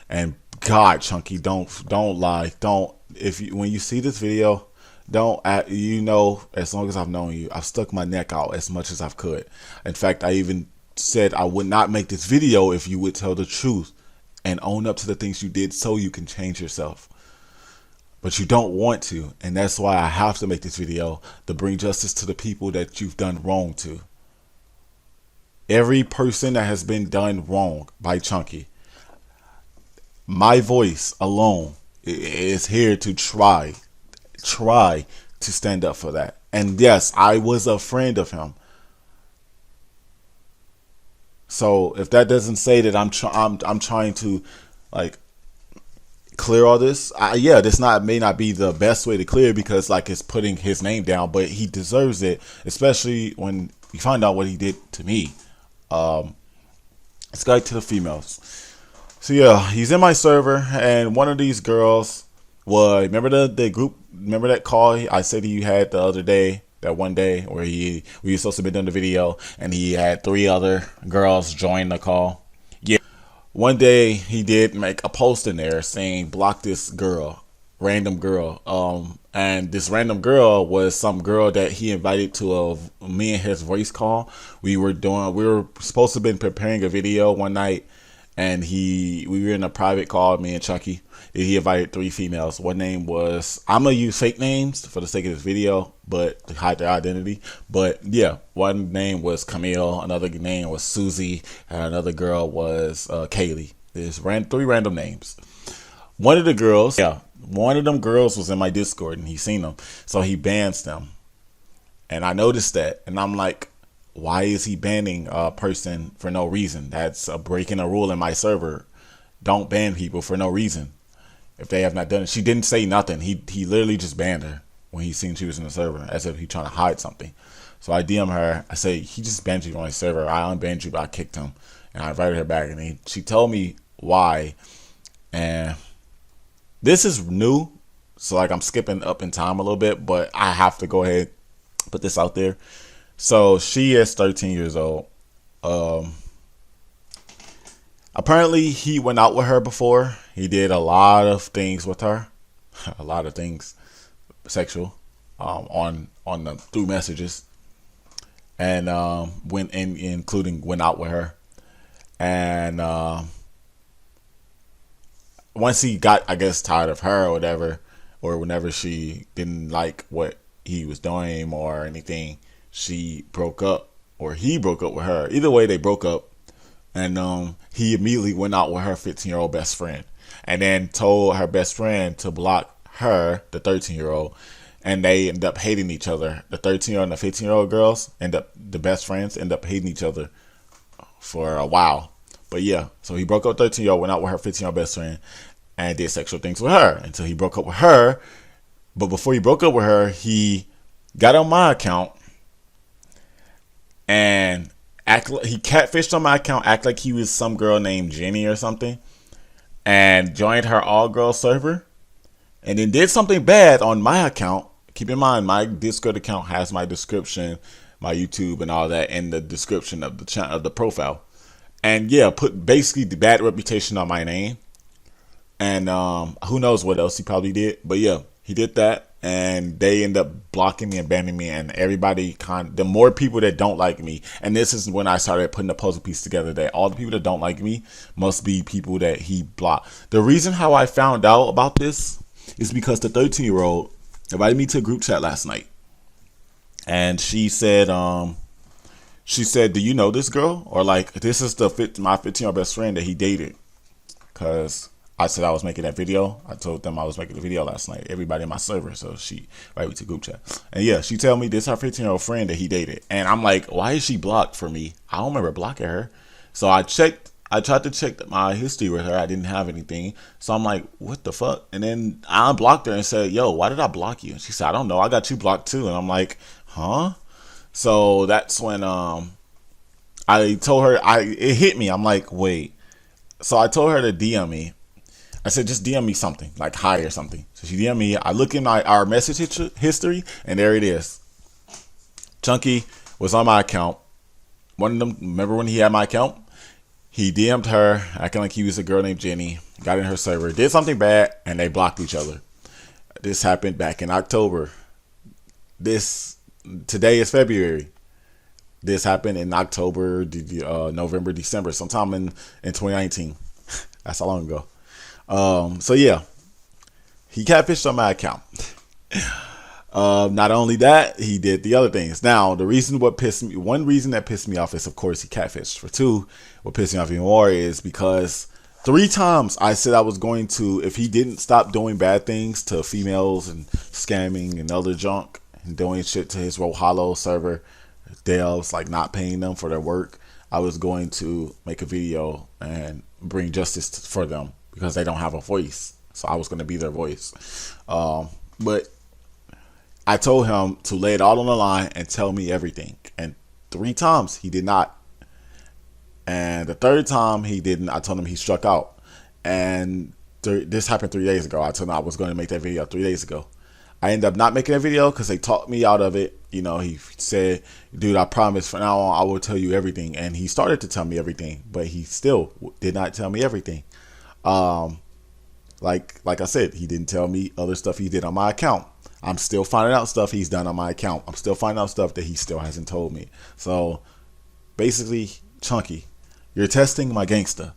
And God, Chunky, don't lie. When you see this video, don't act, you know, as long as I've known you, I've stuck my neck out as much as I could. In fact, I even said I would not make this video if you would tell the truth and own up to the things you did so you can change yourself. But you don't want to, and that's why I have to make this video, to bring justice to the people that you've done wrong to. Every person that has been done wrong by Chunky, my voice alone is here to try to stand up for that. And yes, I was a friend of him. So if that doesn't say that I'm trying to like clear all this, yeah, this may not be the best way to clear, because like it's putting his name down, but he deserves it, especially when you find out what he did to me. Let's go back to the females. So yeah, he's in my server, and one of these girls was, remember the group, remember that call I said you had the other day, that one day where we were supposed to be doing the video and he had 3 other girls join the call? Yeah. One day he did make a post in there saying block this girl, random girl. And this random girl was some girl that he invited to me and his voice call. We were supposed to have been preparing a video one night, and we were in a private call, me and Chunky. He invited 3 females. One name was, I'm gonna use fake names for the sake of this video, but to hide their identity. But yeah, one name was Camille, another name was Susie, and another girl was Kaylee. There's 3 random names. One of them girls was in my Discord, and he seen them, so he bans them. And I noticed that, and I'm like, why is he banning a person for no reason? That's breaking a rule in my server. Don't ban people for no reason if they have not done it. She didn't say nothing. He literally just banned her when he seen she was in the server, as if he trying to hide something. So I DM her. I say, he just banned you on my server. I unbanned you, but I kicked him, and I invited her back, and she told me why. And this is new, so like I'm skipping up in time a little bit, but I have to go ahead and put this out there. So she is 13 years old. Apparently he went out with her before. He did a lot of things with her, a lot of things sexual, through messages, and including went out with her. And once he got, I guess, tired of her or whatever, or whenever she didn't like what he was doing or anything, she broke up, or he broke up with her. Either way, they broke up, and he immediately went out with her 15-year-old best friend, and then told her best friend to block her, the 13-year-old, and they end up hating each other. The 13-year-old and the 15-year-old girls the best friends end up hating each other for a while. But yeah, so he broke up with 13-year-old, went out with her 15-year-old best friend, and did sexual things with her until he broke up with her. But before he broke up with her, he got on my account and he catfished on my account, act like he was some girl named Jenny or something, and joined her all-girl server, and then did something bad on my account. Keep in mind, my Discord account has my description, my YouTube, and all that in the description of the channel, of the profile. And yeah, put basically the bad reputation on my name. And who knows what else he probably did. But yeah, he did that. And they end up blocking me and banning me. And everybody, the more people that don't like me. And this is when I started putting the puzzle piece together, that all the people that don't like me must be people that he blocked. The reason how I found out about this is because the 13-year-old invited me to a group chat last night. And she said, do you know this girl? Or like, this is my 15-year-old best friend that he dated. Because I said I was making that video. I told them I was making the video last night. Everybody in my server. So she invited me to group chat. And yeah, she told me this is her 15-year-old friend that he dated. And I'm like, why is she blocked for me? I don't remember blocking her. So I tried to check my history with her. I didn't have anything. So I'm like, what the fuck? And then I unblocked her and said, yo, why did I block you? And she said, I don't know. I got you blocked too. And I'm like, huh? So that's when I told her, it hit me. I'm like, wait. So I told her to DM me. I said, just DM me something, like hi or something. So she DM'd me. I look in our message history, and there it is. Chunky was on my account. One of them, remember when he had my account? He DM'd her, acting like he was a girl named Jenny, got in her server, did something bad, and they blocked each other. This happened back in October. Today is February. This happened in October, November, December, sometime in 2019. That's how long ago. So yeah, he catfished on my account. Not only that, he did the other things. Now, one reason that pissed me off is, of course, he catfished. For two, what pissed me off even more is because 3 times I said I was going to, if he didn't stop doing bad things to females and scamming and other junk and doing shit to his Rohalo server, devs, like not paying them for their work, I was going to make a video and bring justice for them because they don't have a voice. So I was going to be their voice. But I told him to lay it all on the line and tell me everything. And 3 times he did not. And the 3rd time he didn't, I told him he struck out. And this happened 3 days ago. I told him I was going to make that video 3 days ago. I ended up not making a video because they talked me out of it. You know, he said, dude, I promise from now on I will tell you everything. And he started to tell me everything, but he still did not tell me everything. Like I said, he didn't tell me other stuff he did on my account. I'm still finding out stuff he's done on my account. I'm still finding out stuff that he still hasn't told me. So basically, Chunky, you're testing my gangster.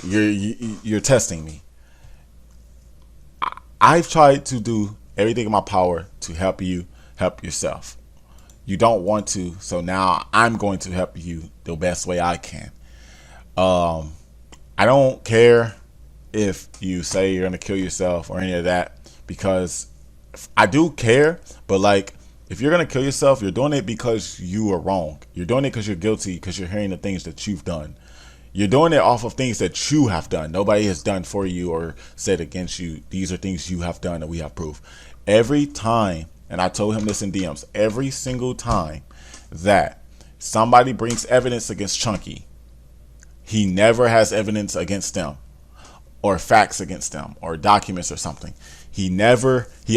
You're testing me. I've tried to do everything in my power to help you help yourself. You don't want to, so now I'm going to help you the best way I can. I don't care if you say you're going to kill yourself or any of that, because I do care, but like, if you're going to kill yourself, you're doing it because you are wrong. You're doing it because you're guilty, because you're hearing the things that you've done. You're doing it off of things that you have done. Nobody has done for you or said against you. These are things you have done and we have proof. Every time, and I told him this in DMs, every single time that somebody brings evidence against Chunky, he never has evidence against them or facts against them or documents or something. He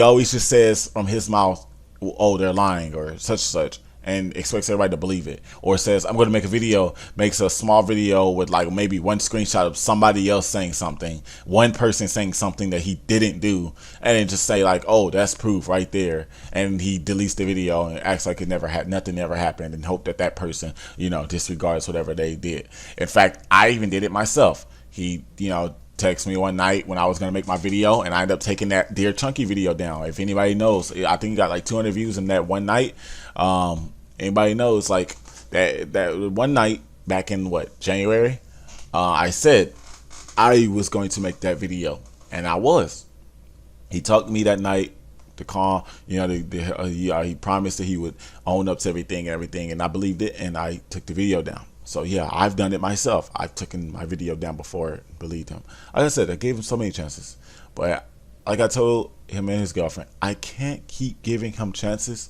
always just says from his mouth, oh, they're lying or such, and expects everybody to believe it. Or says, I'm going to make a video, makes a small video with like maybe one screenshot of somebody else saying something, one person saying something that he didn't do, and then just say like, oh, that's proof right there. And he deletes the video and acts like nothing ever happened, and hope that that person, disregards whatever they did. In fact, I even did it myself. He, texted me one night when I was going to make my video, and I ended up taking that Dear Chunky video down. If anybody knows, I think he got like 200 views in that one night. Anybody knows, like that one night back in January, I said I was going to make that video, and I was. He talked to me that night, to calm. You know, he promised that he would own up to everything, and I believed it, and I took the video down. So yeah, I've done it myself. I've taken my video down before, believed him. Like I said, I gave him so many chances, but like I told him and his girlfriend, I can't keep giving him chances,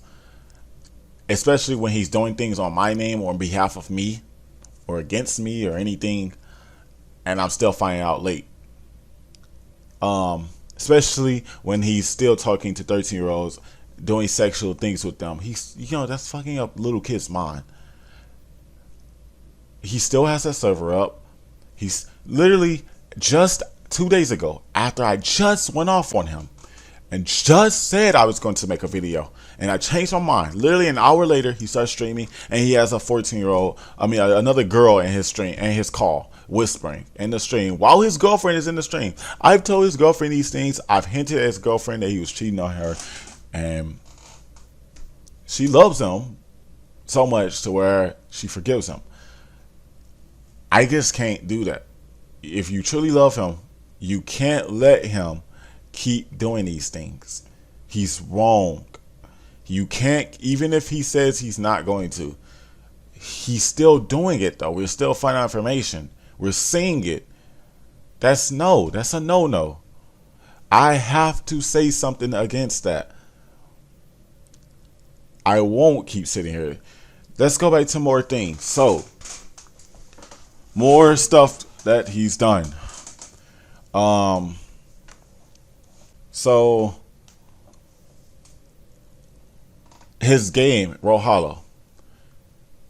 especially when he's doing things on my name or on behalf of me or against me or anything, and I'm still finding out late. Especially when he's still talking to 13-year-olds, doing sexual things with them. That's fucking up little kids' mind. He still has that server up. He's literally just 2 days ago, after I just went off on him and just said I was going to make a video, and I changed my mind. Literally an hour later, he starts streaming, and he has a 14-year-old, another girl in his stream, and his call, whispering in the stream while his girlfriend is in the stream. I've told his girlfriend these things. I've hinted at his girlfriend that he was cheating on her, and she loves him so much to where she forgives him. I just can't do that. If you truly love him, you can't let him keep doing these things. He's wrong. You can't, even if he says he's not going to, he's still doing it though. We're still finding out information. We're seeing it. That's a no-no. I have to say something against that. I won't keep sitting here. Let's go back to more things. So, more stuff that he's done. So his game, Roll,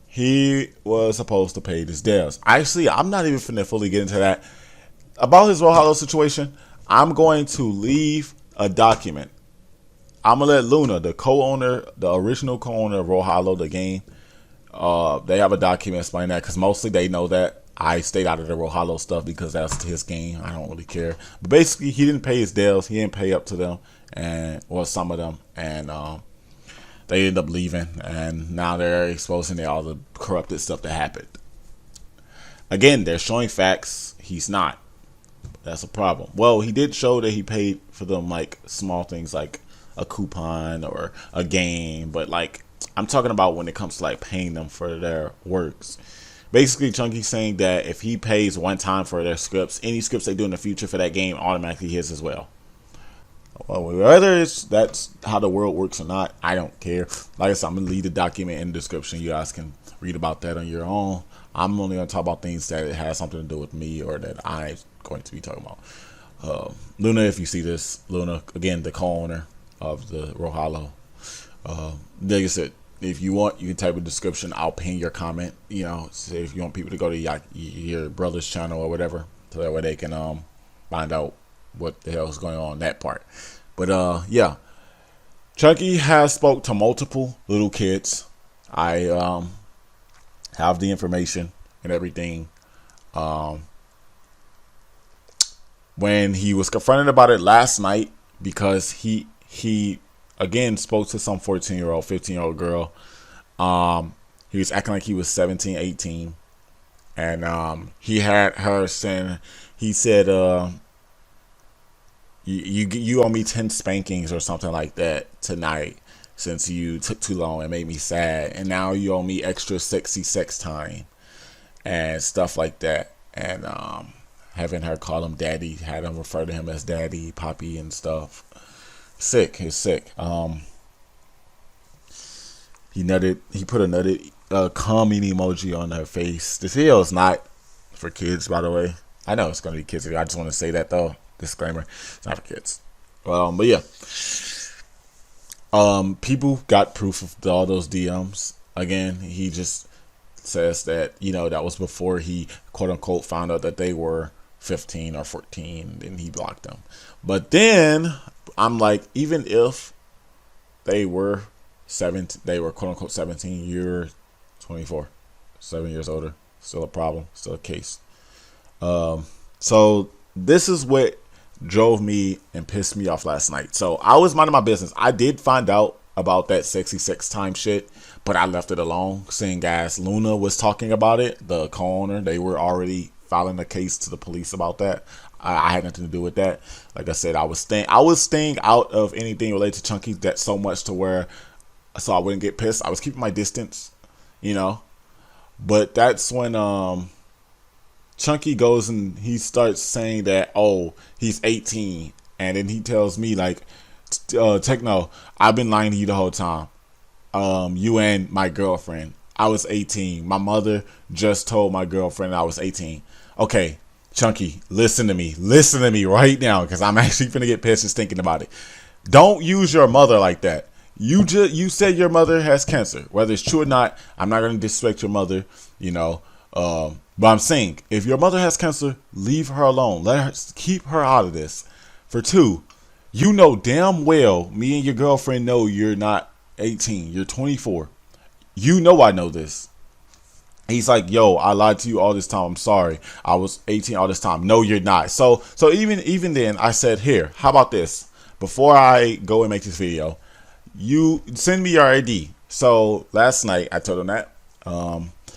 he was supposed to pay his devs. Actually, I'm not even finna fully get into that. About his Roll situation, I'm going to leave a document. I'm gonna let Luna, the co-owner, the original co-owner of Roll, the game, they have a document explaining that, because mostly they know that I stayed out of the Roll stuff because that's his game. I don't really care. But basically, he didn't pay his devs. He didn't pay up to them, some of them, and they ended up leaving. And now they're exposing all the corrupted stuff that happened. Again, they're showing facts. He's not. That's a problem. Well, he did show that he paid for them, like small things like a coupon or a game, but like I'm talking about when it comes to like paying them for their works. Basically, Chunky's saying that if he pays one time for their scripts, any scripts they do in the future for that game automatically his as well. Well, whether that's how the world works or not, I don't care. Like I said, I'm going to leave the document in the description. You guys can read about that on your own. I'm only going to talk about things that it has something to do with me or that I'm going to be talking about. Luna, if you see this, Luna, again, the co-owner of the Roll. Like I said, if you want, you can type a description. I'll pin your comment. Say if you want people to go to your brother's channel or whatever, so that way they can find out what the hell is going on in that part. But yeah, Chunky has spoke to multiple little kids. I have the information and everything. When he was confronted about it last night, because he again spoke to some 14-year-old, 15-year-old girl. He was acting like he was 17, 18. And he had her saying, he said, you owe me 10 spankings or something like that tonight, since you took too long and made me sad. And now you owe me extra sexy sex time and stuff like that. And having her call him daddy, had him refer to him as daddy, poppy and stuff. Sick. He's sick. He put a nutted calming emoji on her face. This video is not for kids, by the way. I know it's gonna be kids. I just want to say that though. Disclaimer: it's not for kids. But yeah. People got proof of all those DMs. Again, he just says that that was before he quote unquote found out that they were 15 or 14, and he blocked them. But then I'm like, even if they were 17, they were quote unquote 17, you're 24, 7 years older, still a problem, still a case. So this is what drove me and pissed me off last night. So I was minding my business. I did find out about that sexy sex time shit, but I left it alone. Seeing guys, Luna was talking about it, the co-owner, they were already filing a case to the police about that. I had nothing to do with that. Like I said, I was staying out of anything related to Chunky that so much to where so I wouldn't get pissed. I was keeping my distance, you know. But that's when Chunky goes and he starts saying that, oh, he's 18, and then he tells me like, Techno, I've been lying to you the whole time. You and my girlfriend. I was 18. My mother just told my girlfriend I was 18. Okay, Chunky, listen to me. Listen to me right now, because I'm actually finna get pissed just thinking about it. Don't use your mother like that. You said your mother has cancer. Whether it's true or not, I'm not gonna disrespect your mother, you know. But I'm saying, if your mother has cancer, leave her alone. Let her, keep her out of this. For two, you know damn well me and your girlfriend know you're not 18. You're 24. You know I know this. He's like, yo, I lied to you all this time. I'm sorry. I was 18 all this time. No, you're not. So even then, I said, here, how about this? Before I go and make this video, you send me your ID. So last night I told him that.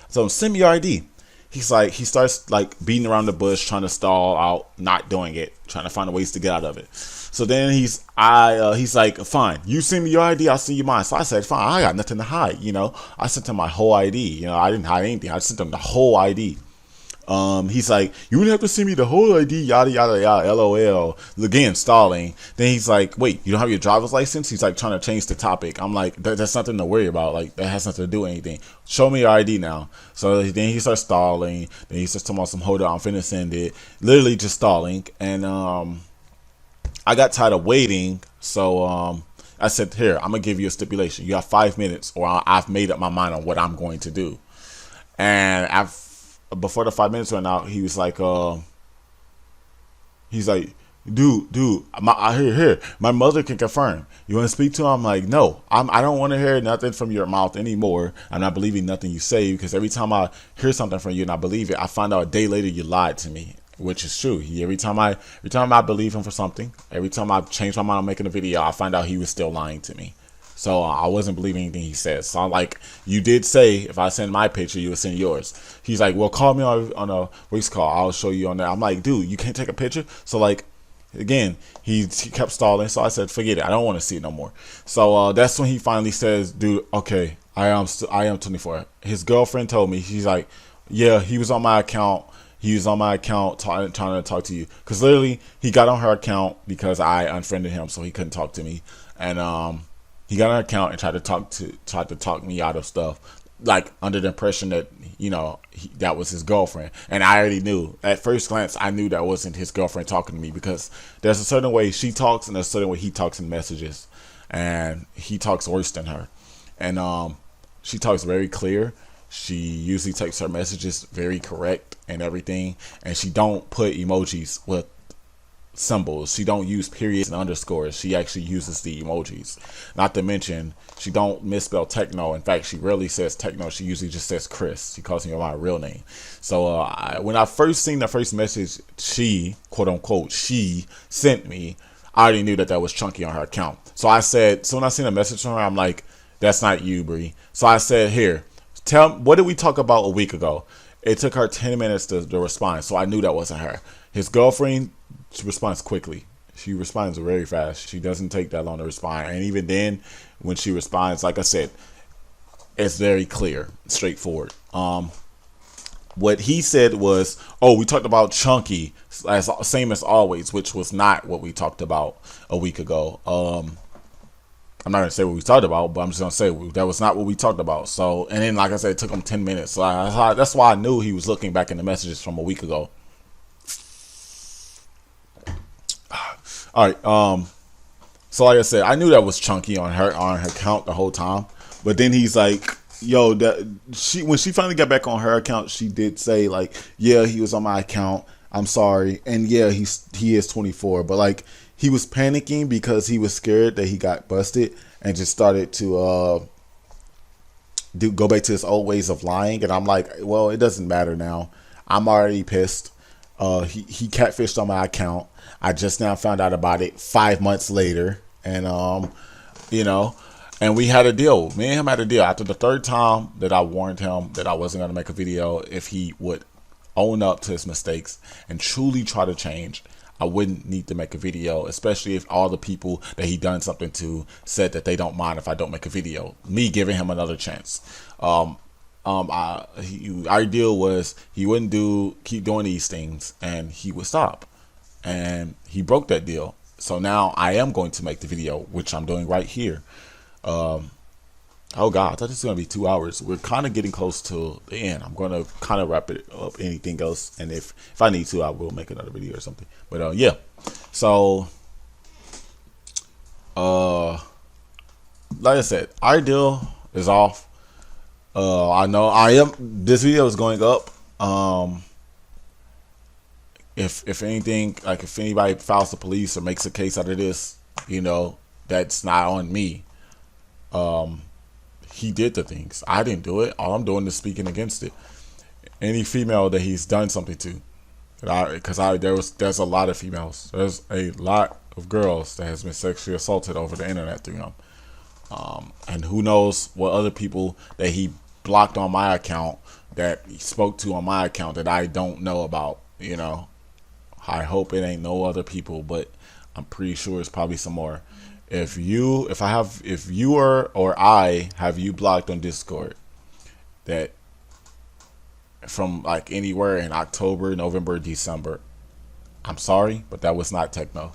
So send me your ID. He's like, he starts like beating around the bush, trying to stall out, not doing it, trying to find ways to get out of it. So then he's like, fine, you send me your ID, I'll send you mine. So I said, fine, I got nothing to hide, you know. I sent him my whole ID, you know. I didn't hide anything. I sent him the whole ID. He's like, you wouldn't have to send me the whole ID, yada yada yada, LOL. Again, stalling. Then he's like, wait, you don't have your driver's license? He's like trying to change the topic. I'm like, that's nothing to worry about. Like, that has nothing to do with anything. Show me your ID now. So then he starts stalling. Then he starts talking about some, hold on, I'm finna send it. Literally just stalling. And I got tired of waiting. So I said, here, I'm gonna give you a stipulation. You have 5 minutes, or I've made up my mind on what I'm going to do. And before the 5 minutes ran out, he was like, dude, my mother can confirm. You want to speak to him? I'm like, no, I don't want to hear nothing from your mouth anymore. I'm not believing nothing you say, because every time I hear something from you and I believe it, I find out a day later you lied to me, which is true. Every time I believe him for something, every time I change my mind on making a video, I find out he was still lying to me. So I wasn't believing anything he said. So I'm like, you did say if I send my picture, you would send yours. He's like, well, call me on a voice call. I'll show you on that. I'm like, dude, you can't take a picture. So like, again, he kept stalling. So I said, forget it. I don't want to see it no more. So that's when he finally says, dude, okay, I am 24. His girlfriend told me, she's like, yeah, he was on my account. He was on my account trying to talk to you. Because literally, he got on her account because I unfriended him, so he couldn't talk to me. And he got on her account and tried to talk me out of stuff, like under the impression that, you know, that was his girlfriend. And I already knew at first glance, I knew that wasn't his girlfriend talking to me, because there's a certain way she talks and there's a certain way he talks in messages, and he talks worse than her. And she talks very clear. She usually takes her messages very correct and everything, and she don't put emojis with symbols. She don't use periods and underscores. She actually uses the emojis. Not to mention, she don't misspell Techno. In fact, she rarely says Techno. She usually just says Chris. She calls me by my real name. So when I first seen the first message she, quote unquote, she sent me, I already knew that was Chunky on her account. So I said, so when I seen a message from her, I'm like, that's not you, Bree. So I said, here, what did we talk about a week ago? It took her 10 minutes to respond, so I knew that wasn't her. His girlfriend, she responds quickly. She responds very fast. She doesn't take that long to respond. And even then, when she responds, like I said, it's very clear, straightforward. What he said was, oh, we talked about Chunky, same as always, which was not what we talked about a week ago. I'm not going to say what we talked about, but I'm just going to say that was not what we talked about. So, and then, like I said, it took him 10 minutes. So that's why I knew he was looking back in the messages from a week ago. All right. So like I said, I knew that was Chunky on her account the whole time. But then he's like, yo, when she finally got back on her account, she did say like, yeah, he was on my account. I'm sorry. And yeah, he is 24. But like, he was panicking because he was scared that he got busted and just started to go back to his old ways of lying. And I'm like, well, it doesn't matter now. I'm already pissed. He catfished on my account. I just now found out about it 5 months later. And, you know, and we had a deal. Me and him had a deal. After the third time that I warned him that I wasn't going to make a video if he would own up to his mistakes and truly try to change, I wouldn't need to make a video, especially if all the people that he done something to said that they don't mind if I don't make a video. Me giving him another chance. Our deal was he wouldn't keep doing these things and he would stop. And he broke that deal. So now I am going to make the video, which I'm doing right here. Oh God, I thought this was gonna be 2 hours. We're kind of getting close to the end. I'm gonna kind of wrap it up. Anything else, and if I need to, I will make another video or something. But yeah. So, like I said, our deal is off. I know this video is going up. If anything, like if anybody files the police or makes a case out of this, you know, that's not on me. He did the things. I didn't do it. All I'm doing is speaking against it. Any female that he's done something to, there's a lot of females. There's a lot of girls that has been sexually assaulted over the internet through him. And who knows what other people that he blocked on my account, that he spoke to on my account that I don't know about. You know, I hope it ain't no other people, but I'm pretty sure it's probably some more. If you or I have you blocked on Discord, that from like anywhere in October, November, December, I'm sorry, but that was not techno.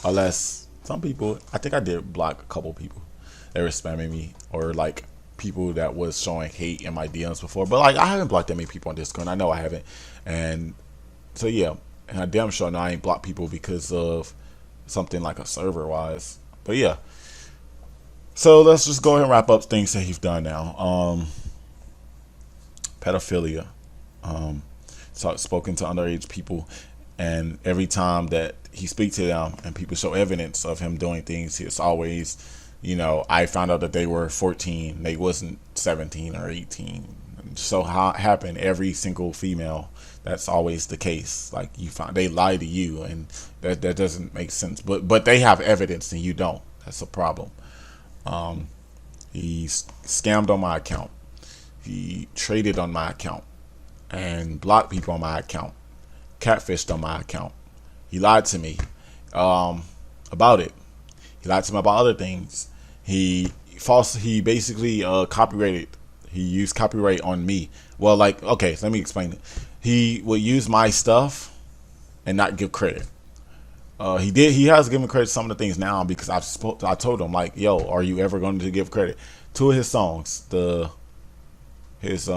Unless some people, I think I did block a couple people that were spamming me, or like people that was showing hate in my DMs before. But like I haven't blocked that many people on Discord. I know I haven't, and so yeah, and I damn sure know I ain't blocked people because of something like a server wise. But yeah, so let's just go ahead and wrap up things that he's done now. Pedophilia, spoken to underage people, and every time that he speaks to them and people show evidence of him doing things, it's always, you know, I found out that they were 14, they wasn't 17 or 18. So how happened every single female? That's always the case. Like you found they lie to you, and that doesn't make sense. But they have evidence and you don't. That's a problem. He scammed on my account. He traded on my account and blocked people on my account. Catfished on my account. He lied to me about it. He lied to me about other things. He basically copyrighted. He used copyright on me. Well, like, okay, so let me explain it. He would use my stuff and not give credit. He has given credit to some of the things now because I told him, like, yo, are you ever going to give credit? 2 of his songs, his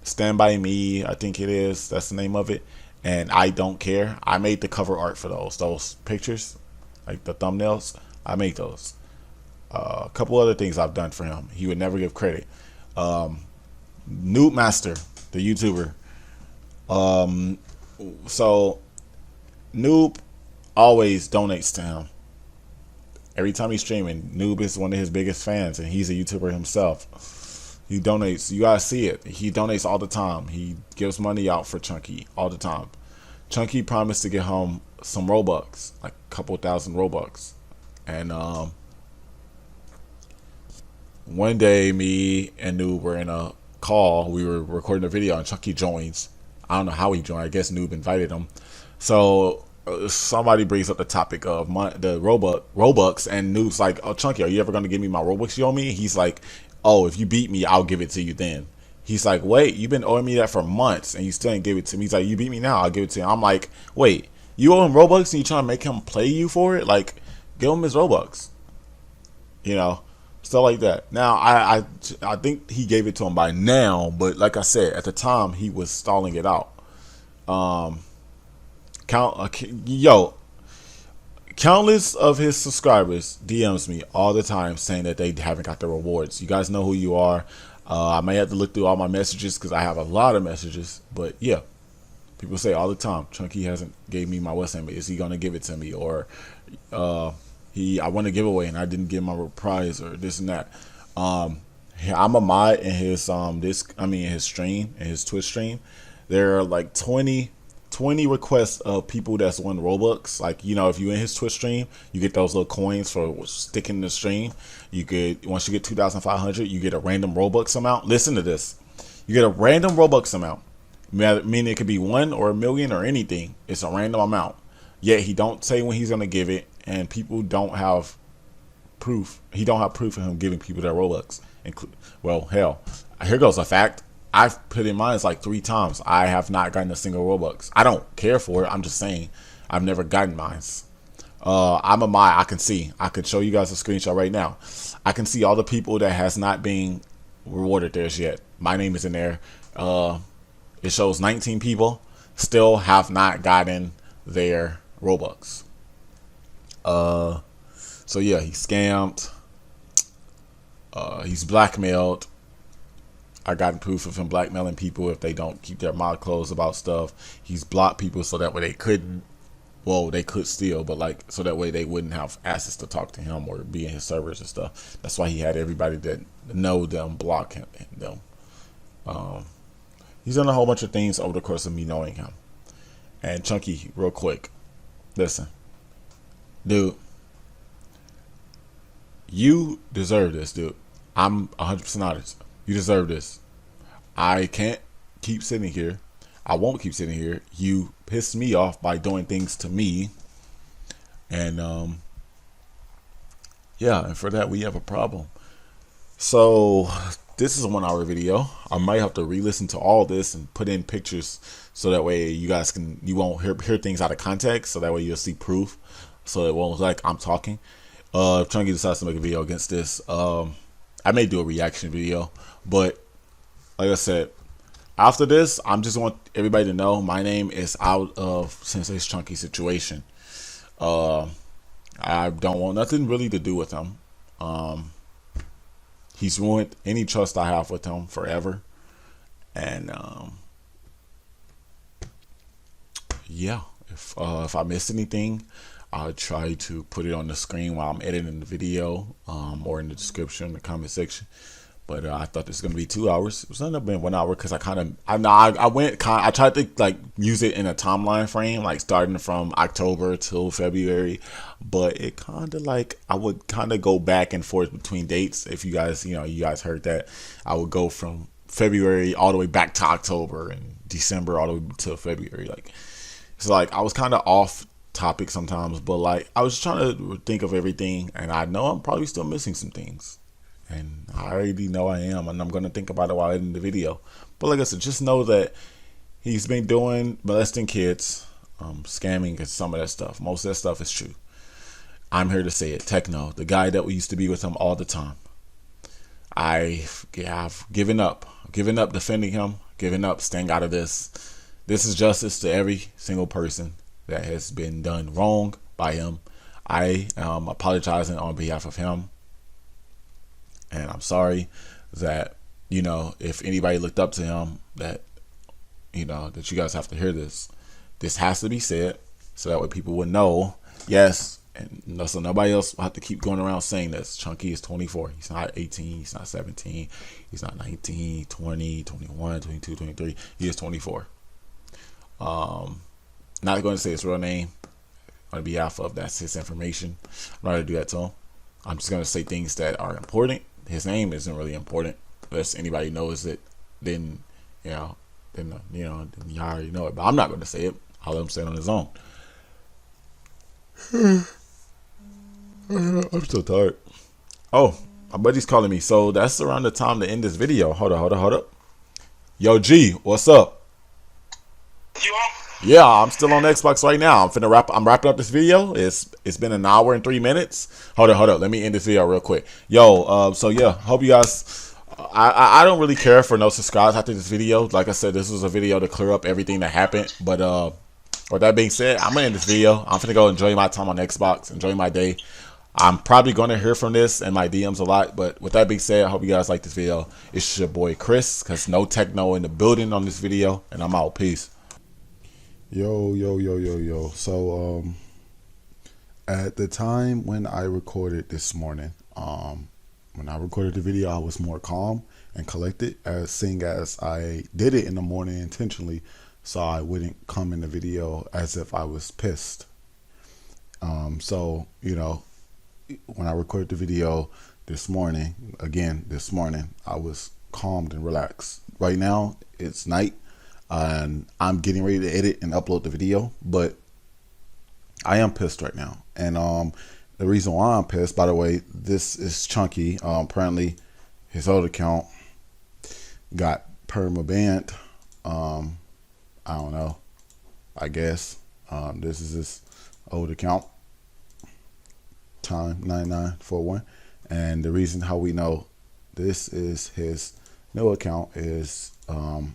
Stand By Me, I think it is, that's the name of it, and I Don't Care. I made the cover art for those pictures, like the thumbnails. I made those. A couple other things I've done for him. He would never give credit. Noob Master, the YouTuber. So Noob always donates to him. Every time he's streaming, Noob is one of his biggest fans, and he's a YouTuber himself. He donates. You guys see it. He donates all the time. He gives money out for Chunky all the time. Chunky promised to get home some Robux, like a couple thousand Robux. And one day, me and Noob were in a call. We were recording a video, and Chunky joins. I don't know how he joined. I guess Noob invited him. So somebody brings up the topic of the Robux, and Noob's like, "Oh, Chunky, are you ever going to give me my Robux you owe me?" He's like, "Oh, if you beat me, I'll give it to you then." He's like, "Wait, you've been owing me that for months, and you still didn't give it to me." He's like, "You beat me now, I'll give it to you." I'm like, "Wait, you owe him Robux and you trying to make him play you for it? Like, give him his Robux." You know, stuff like that. Now, I think he gave it to him by now, but like I said, at the time, he was stalling it out. Countless of his subscribers DMs me all the time saying that they haven't got the rewards. You guys know who you are. I may have to look through all my messages because I have a lot of messages, but yeah, people say all the time, Chunky hasn't gave me my West End. Is he gonna give it to me? Or I won a giveaway and I didn't give my prize, or this and that. I'm a mod in his his stream, in his Twitch stream. There are like 20 requests of people that's won Robux. Like, you know, if you in his Twitch stream, you get those little coins for sticking in the stream. You could, once you get 2,500, you get a random Robux amount. Listen to this. You get a random Robux amount Meaning it could be 1 or a million or anything. It's a random amount. Yet he don't say when he's gonna give it, and people don't have proof. He don't have proof of him giving people their Robux. Well, hell, here goes a fact. I've put in mine like 3 times. I have not gotten a single Robux. I don't care for it. I'm just saying I've never gotten mine. I'm a my. I can see. I could show you guys a screenshot right now. I can see all the people that has not been rewarded theirs yet. My name is in there. It shows 19 people still have not gotten their Robux. So yeah, he's scammed. He's blackmailed. I got proof of him blackmailing people if they don't keep their mouth closed about stuff. He's blocked people so that way they couldn't. Well, they could steal, but like so that way they wouldn't have access to talk to him or be in his servers and stuff. That's why he had everybody that know them block him. He's done a whole bunch of things over the course of me knowing him. And Chunky, real quick, listen, dude, you deserve this, dude. I'm 100% honest. You deserve this. I can't keep sitting here. I won't keep sitting here. You pissed me off by doing things to me. And, yeah, and for that, we have a problem. So, this is a 1 hour video. I might have to re-listen to all this and put in pictures so that way you guys you won't hear things out of context. So that way you'll see proof. So it won't look like I'm talking. If Chunky decides to make a video against this, I may do a reaction video, but like I said, after this, I'm just want everybody to know my name is out of SenseiChunky situation. I don't want nothing really to do with him. He's ruined any trust I have with him forever, and yeah. If I miss anything, I'll try to put it on the screen while I'm editing the video, or in the description, the comment section. But I thought this was gonna be 2 hours. It was ended up being 1 hour because I tried to like use it in a timeline frame, like starting from October till February, but it kind of like I would kind of go back and forth between dates. If you guys, you guys heard that, I would go from February all the way back to October and December all the way to February. Like it's like I was kind of off topic sometimes, but like I was trying to think of everything, and I know I'm probably still missing some things. And I already know I am, and I'm going to think about it while editing the video. But like I said, just know that he's been molesting kids, scamming, and some of that stuff. Most of that stuff is true. I'm here to say it. Techno, the guy that we used to be with him all the time. I've given up. Given up defending him. Given up staying out of this. This is justice to every single person that has been done wrong by him. I am apologizing on behalf of him. And I'm sorry that, if anybody looked up to him, that, that you guys have to hear this. This has to be said so that way people would know, yes, and so nobody else will have to keep going around saying this. Chunky is 24. He's not 18. He's not 17. He's not 19, 20, 21, 22, 23. He is 24. Not going to say his real name on behalf of that's his information. I'm not going to do that to him. I'm just going to say things that are important. His name isn't really important unless anybody knows it. Then you already know it. But I'm not going to say it. I'll let him say it on his own. I'm so tired. Oh, my buddy's calling me. So that's around the time to end this video. Hold up. Yo, G, what's up? You on? Yeah, I'm still on Xbox right now. I'm wrapping up this video. It's been an hour and 3 minutes. Hold up. Let me end this video real quick. Yo, so yeah, hope you guys. I don't really care for no subscribes after this video. Like I said, this was a video to clear up everything that happened. But with that being said, I'm gonna end this video. I'm finna go enjoy my time on Xbox, enjoy my day. I'm probably gonna hear from this in my DMs a lot. But with that being said, I hope you guys like this video. It's your boy Chris, cause no techno in the building on this video, and I'm out. Peace. Yo. So, at the time when I recorded this morning, when I recorded the video, I was more calm and collected, seeing as I did it in the morning intentionally, so I wouldn't come in the video as if I was pissed. So, when I recorded the video this morning, I was calmed and relaxed. Right now, it's night. and I'm getting ready to edit and upload the video, but I am pissed right now. And the reason why I'm pissed, by the way, this is Chunky. Apparently his old account got perma banned. I don't know, I guess. This is his old account, time 9941, and the reason how we know this is his new account is in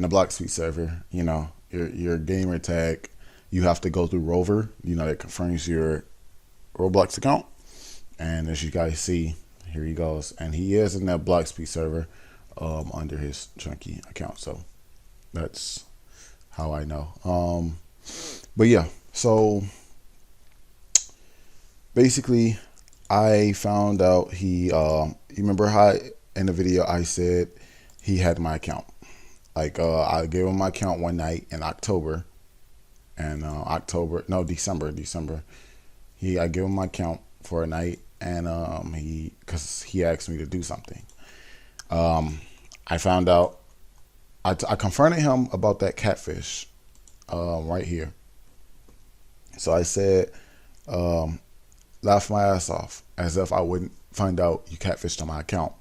the Block Suite server. You know, your gamer tag, you have to go through Rover, you know, that confirms your Roblox account. And as you guys see, here he goes, and he is in that Block Suite server under his Chunky account. So that's how I know. But yeah, so basically I found out he you remember how in the video I said he had my account. Like I gave him my account one night in October, and December. I gave him my account for a night, and because he asked me to do something. I found out, I confronted him about that catfish right here. So I said, laugh my ass off, as if I wouldn't find out you catfished on my account.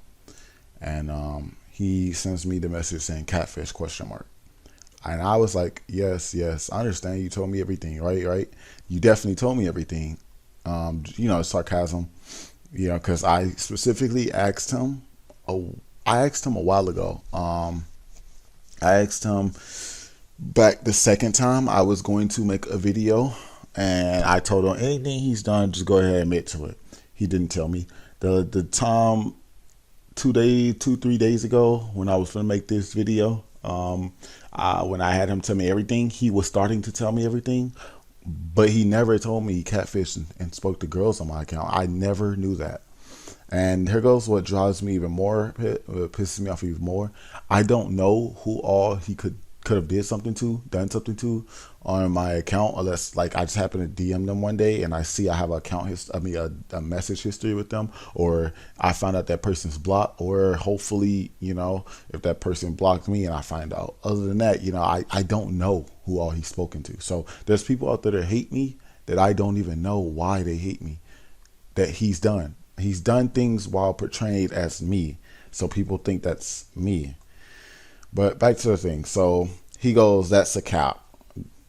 And he sends me the message saying catfish ? And I was like, yes, I understand. You told me everything, right? You definitely told me everything. You know, sarcasm, you know, because I specifically asked him, I asked him a while ago. I asked him back the second time I was going to make a video, and I told him anything he's done, just go ahead and admit to it. He didn't tell me. The time 3 days ago when I was going to make this video, when I had him tell me everything, he was starting to tell me everything, but he never told me he catfished and spoke to girls on my account. I never knew that. And here goes what drives me even more, pisses me off even more. I don't know who all he could have done something to on my account, unless like I just happen to DM them one day and I see I have a message history with them, or I found out that person's blocked, or hopefully, you know, if that person blocked me and I find out. Other than that, you know, I don't know who all he's spoken to. So there's people out there that hate me that I don't even know why they hate me, that he's done things while portrayed as me, so people think that's me. But back to the thing. So he goes, that's a cap,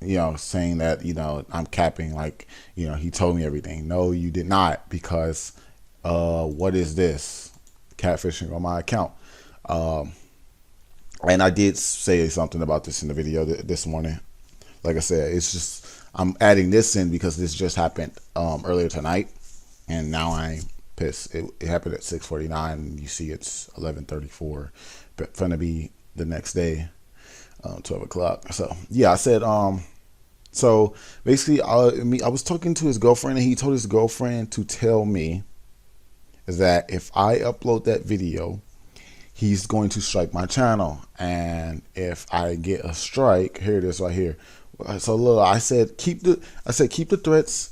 you know, saying that, you know, I'm capping, like, you know, he told me everything. No, you did not, because what is this? Catfishing on my account. And I did say something about this in the video this morning. Like I said, it's just, I'm adding this in because this just happened earlier tonight, and now I'm pissed. It happened at 6:49, and you see it's 11:34, but gonna be the next day, 12 o'clock. So yeah, I said, so basically I was talking to his girlfriend, and he told his girlfriend to tell me that if I upload that video, he's going to strike my channel. And if I get a strike, here it is right here. So look, I said keep the threats.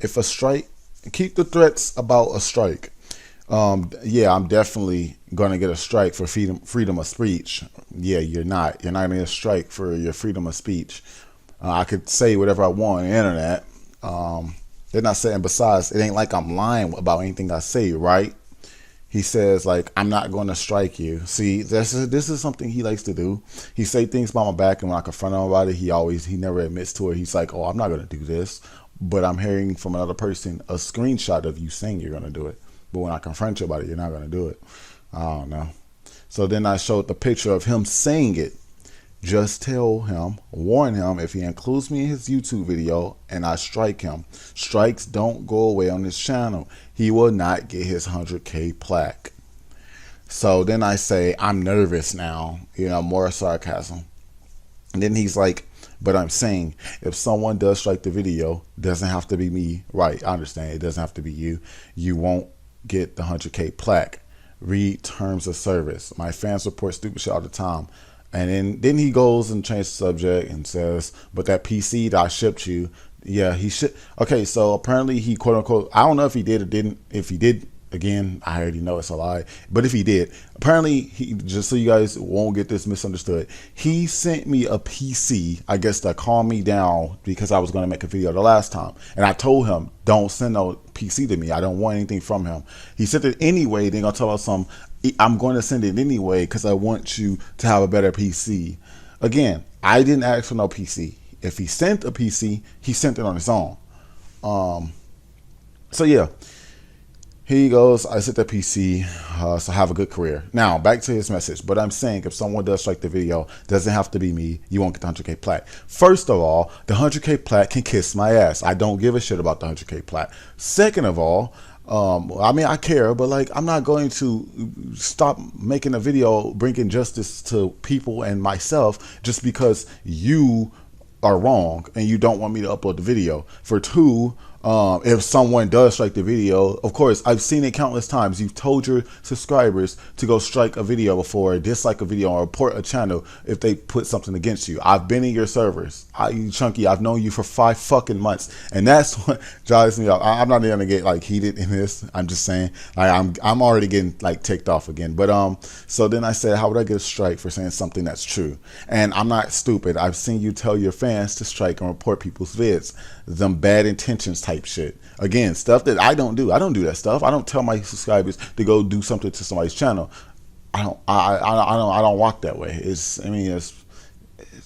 If a strike, keep the threats about a strike. Yeah, I'm definitely gonna get a strike for freedom of speech. Yeah, you're not gonna get a strike for your freedom of speech. I could say whatever I want on the internet. They're not saying, besides, it ain't like I'm lying about anything I say, right? He says, like, I'm not going to strike you. See, this is something he likes to do. He say things behind my back, and when I confront him about it, he never admits to it. He's like, oh, I'm not going to do this. But I'm hearing from another person a screenshot of you saying you're going to do it. But when I confront you about it, you're not going to do it. I don't know. So then I showed the picture of him saying it. Just tell him, warn him, if he includes me in his YouTube video and I strike him, strikes don't go away on his channel. He will not get his 100K plaque. So then I say, I'm nervous now, you know, more sarcasm. And then he's like, but I'm saying, if someone does strike the video, doesn't have to be me. Right, I understand. It doesn't have to be you. You won't get the 100K plaque. Read terms of service. My fans report stupid shit all the time. And then he goes and changes the subject and says, but that PC that I shipped you, yeah, he should. Okay, so apparently he, quote unquote, I don't know if he did or didn't, if he again, I already know it's a lie. But if he did, apparently, he, just so you guys won't get this misunderstood, he sent me a PC, I guess, to calm me down because I was going to make a video the last time. And I told him, don't send no PC to me. I don't want anything from him. He sent it anyway. Then I'll tell us I'm going to send it anyway because I want you to have a better PC. Again, I didn't ask for no PC. If he sent a PC, he sent it on his own. So yeah, here he goes. I sent the PC, so have a good career. Now, back to his message. But I'm saying if someone does strike the video, doesn't have to be me, you won't get the 100K plat. First of all, the 100K plat can kiss my ass. I don't give a shit about the 100K plat. Second of all, I mean, I care, but like, I'm not going to stop making a video bringing justice to people and myself just because you are wrong and you don't want me to upload the video. For two, if someone does strike the video, of course, I've seen it countless times. You've told your subscribers to go strike a video before, dislike a video, or report a channel if they put something against you. I've been in your servers. Chunky, I've known you for 5 fucking months, and that's what drives me up. I'm not gonna get like heated in this. I'm just saying, like, I'm already getting like ticked off again. But so then I said, how would I get a strike for saying something that's true? And I'm not stupid. I've seen you tell your fans to strike and report people's vids. Them bad intentions type shit. Again, stuff that I don't do. I don't do that stuff. I don't tell my subscribers to go do something to somebody's channel. I don't walk that way.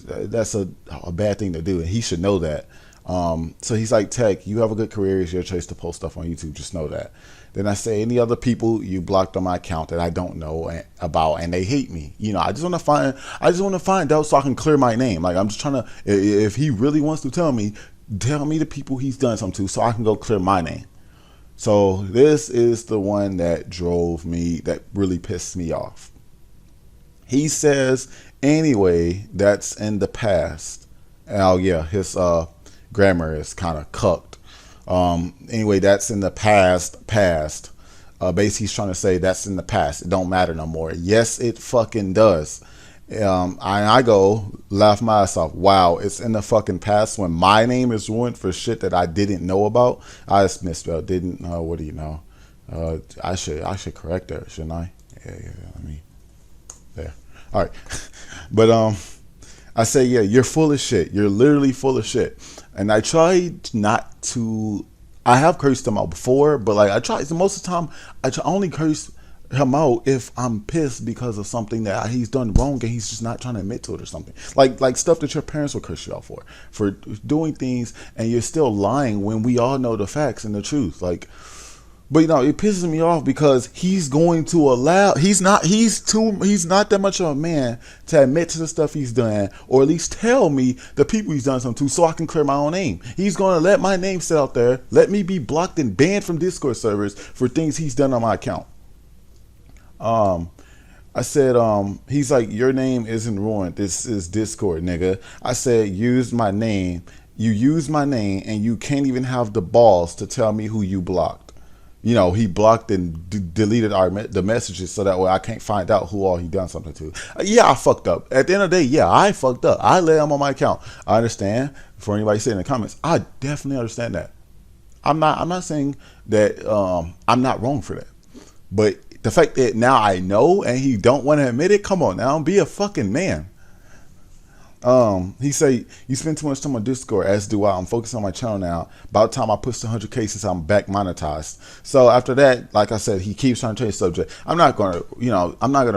That's a bad thing to do, and he should know that. So he's like, Tech, you have a good career. It's your choice to post stuff on YouTube. Just know that. Then I say, any other people you blocked on my account that I don't know about and they hate me. You know, I just want to find out so I can clear my name. Like, I'm just trying to, if he really wants to tell me the people he's done something to so I can go clear my name. So this is the one that that really pissed me off. He says, anyway, that's in the past. Oh yeah, his grammar is kind of cucked. Anyway, that's in the past. Basically he's trying to say that's in the past. It don't matter no more. Yes, it fucking does. I go laugh my ass off. Wow, it's in the fucking past when my name is ruined for shit that I didn't know about. I just misspelled. Didn't know. What do you know? I should correct that, shouldn't I? Yeah. Let me. There. All right. But I say, yeah, you're full of shit. You're literally full of shit. And I tried not to. I have cursed him out before, but like I try. So most of the time, I only curse him out if I'm pissed because of something that he's done wrong and he's just not trying to admit to it or something. Like stuff that your parents will curse you out for doing things, and you're still lying when we all know the facts and the truth. Like, but you know, it pisses me off because he's going to allow, he's not that much of a man to admit to the stuff he's done, or at least tell me the people he's done something to so I can clear my own name. He's going to let my name sit out there, let me be blocked and banned from Discord servers for things he's done on my account. I said, he's like, your name isn't ruined. This is Discord, nigga. I said, use my name. You use my name and you can't even have the balls to tell me who you blocked. You know, he blocked and deleted the messages so that way I can't find out who all he done something to. Yeah, I fucked up. At the end of the day, yeah, I fucked up. I let him on my account. I understand. For anybody saying in the comments, I definitely understand that. I'm not saying that I'm not wrong for that. But the fact that now I know and he don't want to admit it, come on now, be a fucking man. He say, you spend too much time on Discord, as do I. I'm focused on my channel now. About time I push the 100K since I'm back monetized. So after that, like I said, he keeps trying to change the subject. I'm not gonna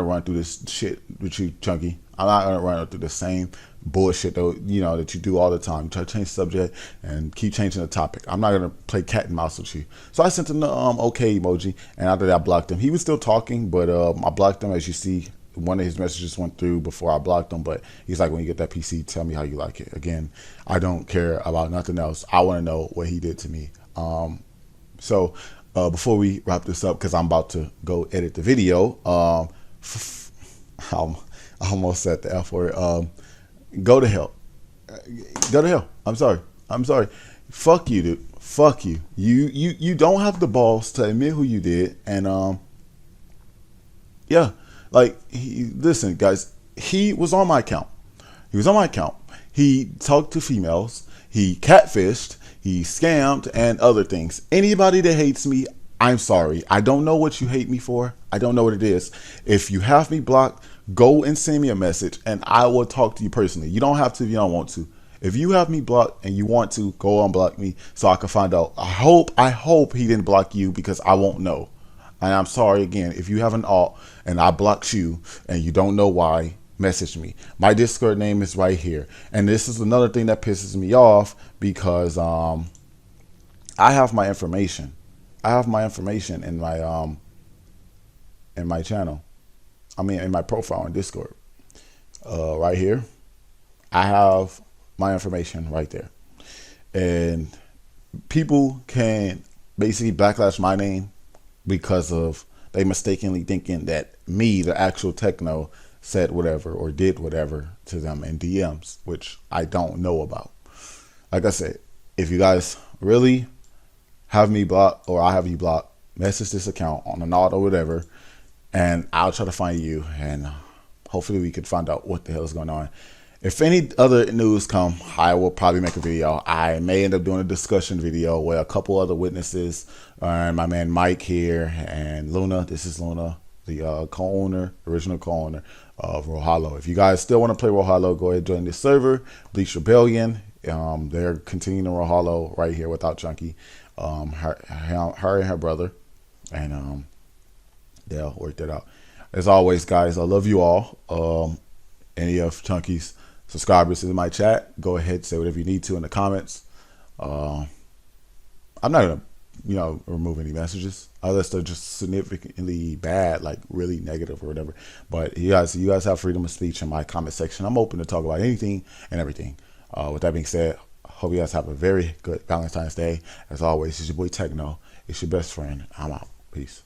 run through this shit with you, Chunky. I'm not gonna run through the same bullshit though, that you do all the time. You try to change the subject and keep changing the topic. I'm not gonna play cat and mouse with you. So I sent him the okay emoji, and after that I blocked him. He was still talking, but I blocked him. As you see, one of his messages went through before I blocked him, but he's like, when you get that PC, tell me how you like it. Again, I don't care about nothing else. I want to know what he did to me. So before we wrap this up, because I'm about to go edit the video, I almost said the F word. Go to hell. Go to hell. I'm sorry. Fuck you, dude. Fuck you. You don't have the balls to admit who you did. And yeah, like, listen, guys. He was on my account. He talked to females. He catfished. He scammed and other things. Anybody that hates me, I'm sorry. I don't know what you hate me for. I don't know what it is. If you have me blocked, go and send me a message and I will talk to you personally. You don't have to if you don't want to. If you have me blocked and you want to, go unblock me so I can find out. I hope he didn't block you because I won't know. And I'm sorry again, if you have an alt and I blocked you and you don't know why, message me. My Discord name is right here. And this is another thing that pisses me off because I have my information. I have my information in my channel. I mean, in my profile on Discord. Right here. I have my information right there. And people can basically backlash my name because of they mistakenly thinking that me, the actual Techno, said whatever or did whatever to them in DMs, which I don't know about. Like I said, if you guys really have me blocked or I have you blocked, message this account on an alt or whatever, and I'll try to find you, and hopefully we can find out what the hell is going on. If any other news come, I will probably make a video. I may end up doing a discussion video with a couple other witnesses, and my man Mike here, and Luna. This is Luna, the co-owner, original co-owner of Rohalo. If you guys still want to play Rohalo, go ahead and join this server, Bleach Rebellion. They're continuing Rohalo right here without Chunky. Her and her brother, and they'll work that out. As always, guys, I love you all. Any of Chunky's subscribers in my chat, go ahead, say whatever you need to in the comments. I'm not gonna remove any messages unless they're just significantly bad, like really negative or whatever. But you guys have freedom of speech in my comment section. I'm open to talk about anything and everything. With that being said, hope you guys have a very good Valentine's Day. As always, it's your boy Techno. It's your best friend. I'm out. Peace.